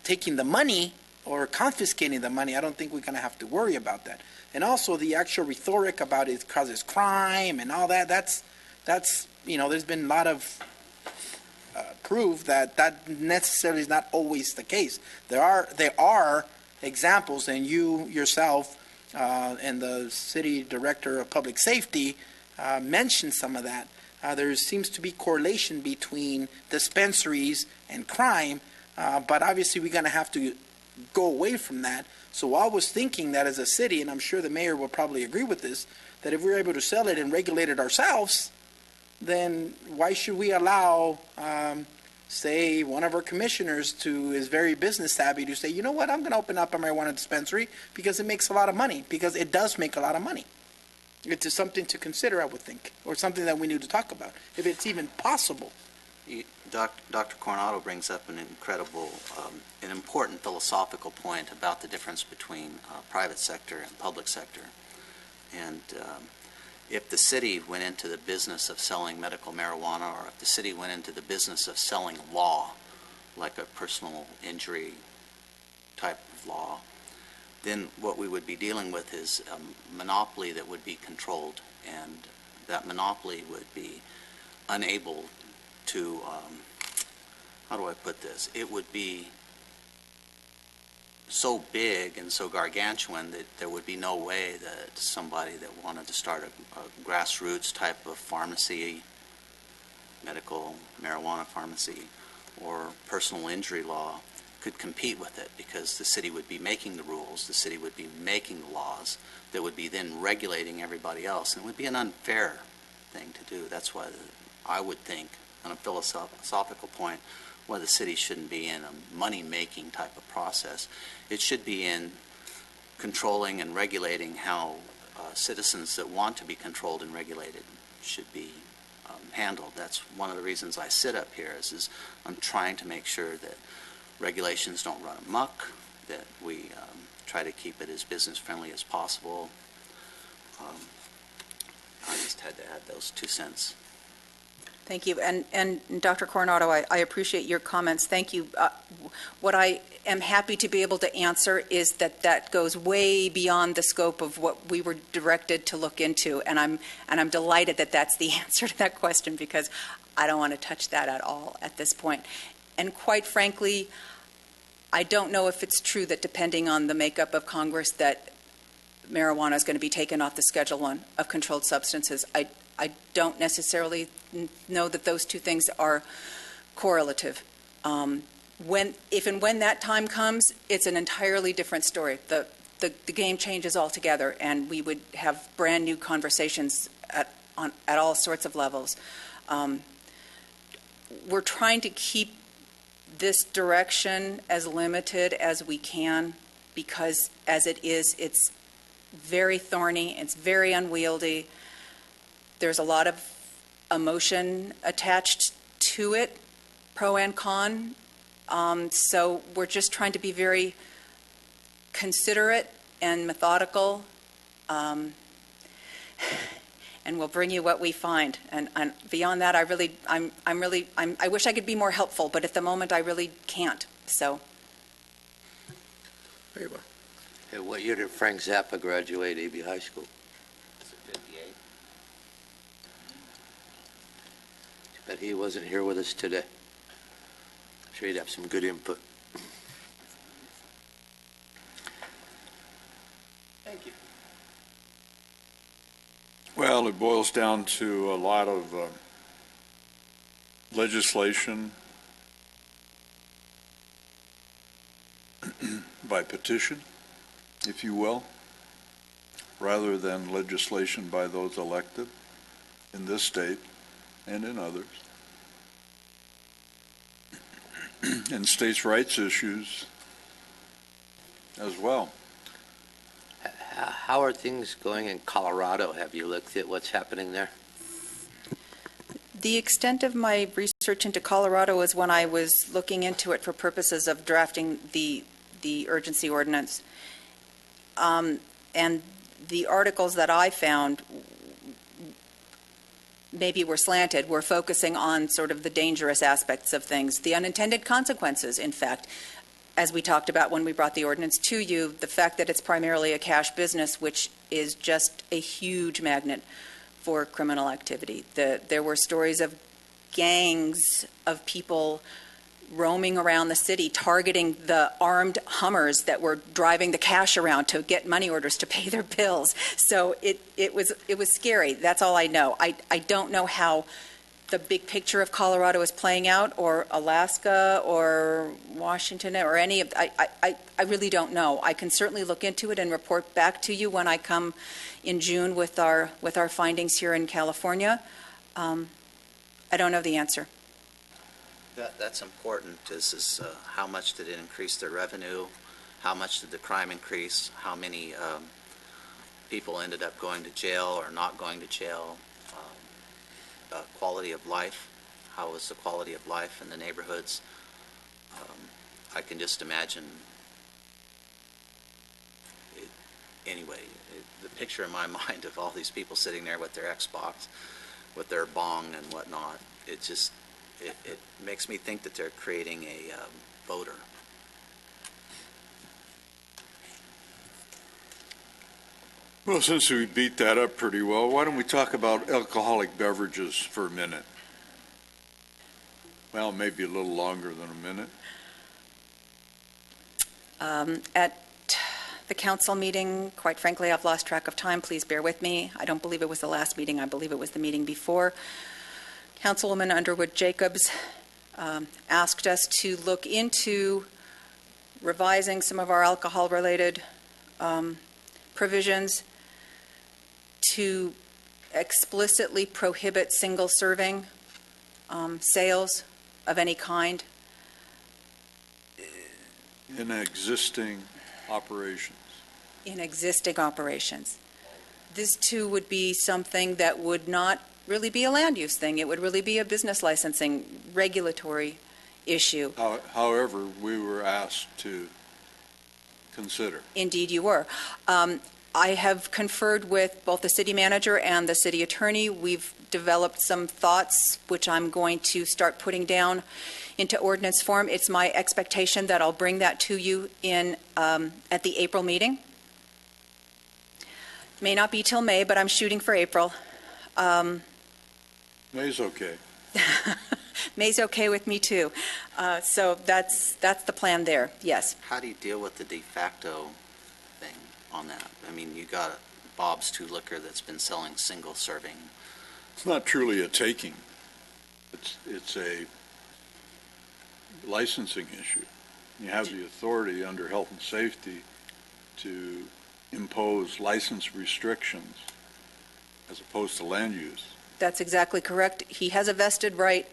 taking the money or confiscating the money, I don't think we're going to have to worry about that. And also the actual rhetoric about it causes crime and all that, that's there's been a lot of proof that necessarily is not always the case. There are examples, and you yourself and the city director of public safety mentioned some of that There seems to be correlation between dispensaries and crime, but obviously we're going to have to go away from that. So I was thinking that as a city, and I'm sure the mayor will probably agree with this, that if we're able to sell it and regulate it ourselves, then why should we allow, say, one of our commissioners who is very business savvy to say, you know what, I'm going to open up a marijuana dispensary because it makes a lot of money, because it does make a lot of money. It's just something to consider, I would think, or something that we need to talk about, if it's even possible.
Dr. Coronado brings up an important philosophical point about the difference between private sector and public sector. And if the city went into the business of selling medical marijuana, or if the city went into the business of selling law, like a personal injury type of law, then what we would be dealing with is a monopoly that would be controlled, and that monopoly would be unable to, how do I put this? It would be so big and so gargantuan that there would be no way that somebody that wanted to start a grassroots type of pharmacy, medical marijuana pharmacy, or personal injury law could compete with it, because the city would be making the rules, the city would be making the laws that would be then regulating everybody else, and it would be an unfair thing to do. That's why I would think, on a philosophical point, why the city shouldn't be in a money-making type of process. It should be in controlling and regulating how citizens that want to be controlled and regulated should be handled. That's one of the reasons I sit up here, is I'm trying to make sure that regulations don't run amok, that we try to keep it as business-friendly as possible. I just had to add those 2 cents.
Thank you. And Dr. Coronado, I appreciate your comments. Thank you. What I am happy to be able to answer is that goes way beyond the scope of what we were directed to look into, and I'm delighted that that's the answer to that question, because I don't want to touch that at all at this point. And quite frankly, I don't know if it's true that depending on the makeup of Congress that marijuana is going to be taken off the Schedule I of controlled substances. I don't necessarily know that those two things are correlative. If and when that time comes, it's an entirely different story. The game changes altogether, and we would have brand new conversations at all sorts of levels. We're trying to keep this direction as limited as we can, because as it is, it's very thorny, it's very unwieldy. There's a lot of emotion attached to it, pro and con. So we're just trying to be very considerate and methodical, and we'll bring you what we find. And beyond that, I wish I could be more helpful, but at the moment, I really can't. So.
Very well. Hey, what year did Frank Zappa graduate AB High School?
58.
But he wasn't here with us today. I'm sure he'd have some good input.
Thank you.
Well, it boils down to a lot of legislation by petition, if you will, rather than legislation by those elected in this state and in others. And states' rights issues as well.
How are things going in Colorado? Have you looked at what's happening there?
The extent of my research into Colorado is when I was looking into it for purposes of drafting the urgency ordinance. And the articles that I found maybe were slanted, were focusing on sort of the dangerous aspects of things, the unintended consequences, in fact. As we talked about when we brought the ordinance to you, the fact that it's primarily a cash business, which is just a huge magnet for criminal activity. There were stories of gangs of people roaming around the city, targeting the armed Hummers that were driving the cash around to get money orders to pay their bills. So it was scary. That's all I know. I don't know how the big picture of Colorado is playing out, or Alaska, or Washington, or any of, I really don't know. I can certainly look into it and report back to you when I come in June with our findings here in California. I don't know the answer.
That's important, is how much did it increase their revenue? How much did the crime increase? How many people ended up going to jail or not going to jail? Quality of life. How was the quality of life in the neighborhoods? I can just imagine. The picture in my mind of all these people sitting there with their Xbox, with their bong and whatnot, it makes me think that they're creating a voter.
Well, since we beat that up pretty well, why don't we talk about alcoholic beverages for a minute? Well, maybe a little longer than a minute.
At the council meeting, quite frankly, I've lost track of time. Please bear with me. I don't believe it was the last meeting. I believe it was the meeting before. Councilwoman Underwood Jacobs asked us to look into revising some of our alcohol-related provisions to explicitly prohibit single-serving sales of any kind.
In existing operations.
In existing operations. This, too, would be something that would not really be a land use thing. It would really be a business licensing regulatory issue.
However, we were asked to consider.
Indeed, you were. I have conferred with both the city manager and the city attorney. We've developed some thoughts, which I'm going to start putting down into ordinance form. It's my expectation that I'll bring that to you in at the April meeting. May not be till May, but I'm shooting for April.
May's okay.
May's okay with me too. So that's the plan there. Yes.
How do you deal with the de facto thing on that? I mean, you got Bob's 2 Liquor that's been selling single serving.
It's not truly a taking. It's a licensing issue. You have the authority under health and safety to impose license restrictions as opposed to land use.
That's exactly correct. He has a vested right.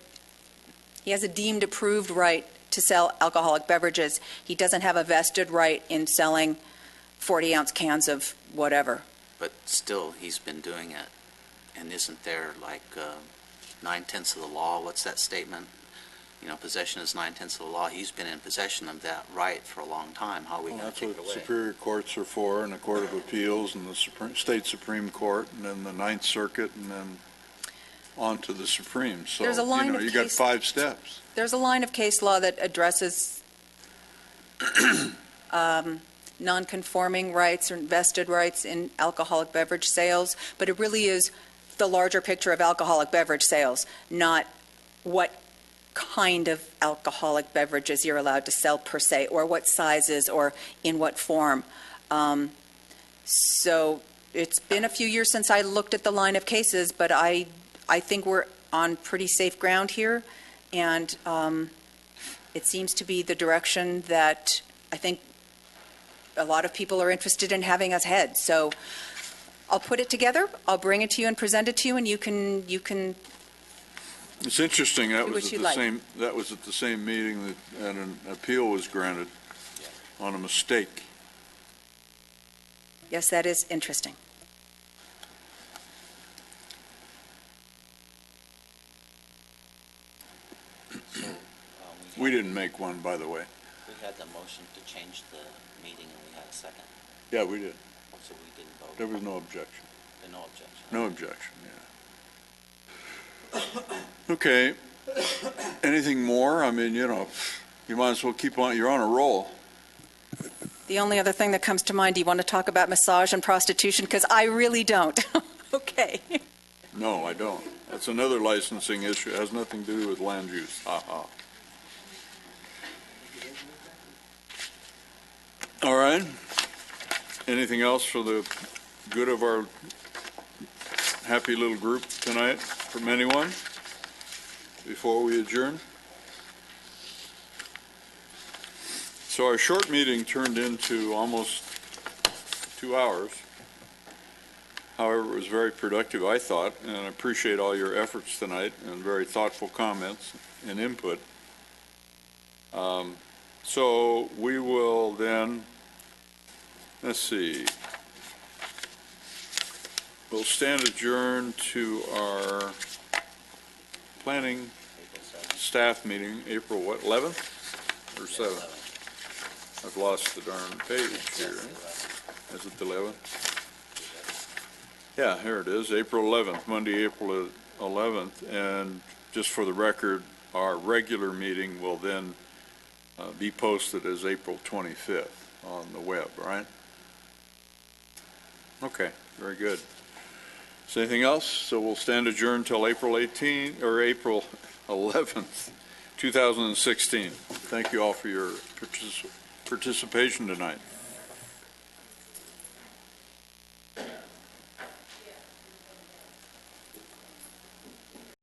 He has a deemed approved right to sell alcoholic beverages. He doesn't have a vested right in selling 40-ounce cans of whatever.
But still, he's been doing it. And isn't there like 9/10 of the law? What's that statement? You know, possession is 9/10 of the law. He's been in possession of that right for a long time. How are we going to take it away?
That's what superior courts are for, and the Court of Appeals, and the State Supreme Court, and then the Ninth Circuit, and then on to the Supreme. So,
There's a line of
you got
case-
5 steps.
There's a line of case law that addresses non-conforming rights or vested rights in alcoholic beverage sales, but it really is the larger picture of alcoholic beverage sales, not what kind of alcoholic beverages you're allowed to sell per se, or what sizes, or in what form. So it's been a few years since I looked at the line of cases, but I think we're on pretty safe ground here, and it seems to be the direction that I think a lot of people are interested in having us head. So I'll put it together, I'll bring it to you and present it to you, and you can
It's interesting, that
Do
was
what
at
you
the
like.
same meeting that an appeal was granted on a mistake.
Yes, that is interesting.
We didn't make one, by the way.
We had the motion to change the meeting, and we had a second,
Yeah, we did.
so we didn't vote.
There was no objection.
No objection.
No objection, yeah. Okay. Anything more? I mean, you might as well keep on, you're on a roll.
The only other thing that comes to mind, do you want to talk about massage and prostitution? Because I really don't. Okay.
No, I don't. That's another licensing issue. It has nothing to do with land use. Ha-ha. All right. Anything else for the good of our happy little group tonight from anyone? before we adjourn? So our short meeting turned into almost 2 hours. However, it was very productive, I thought, and I appreciate all your efforts tonight and very thoughtful comments and input. So we will then, let's see, we'll stand adjourned to our planning staff meeting, April what, 11th or 7th? I've lost the darn page here. Is it the 11th? Yeah, here it is, April 11th, Monday, April 11th. And just for the record, our regular meeting will then be posted as April 25th on the web, right? Okay, very good. Is there anything else? So we'll stand adjourned till April 18th or April 11th, 2016. Thank you all for your participation tonight.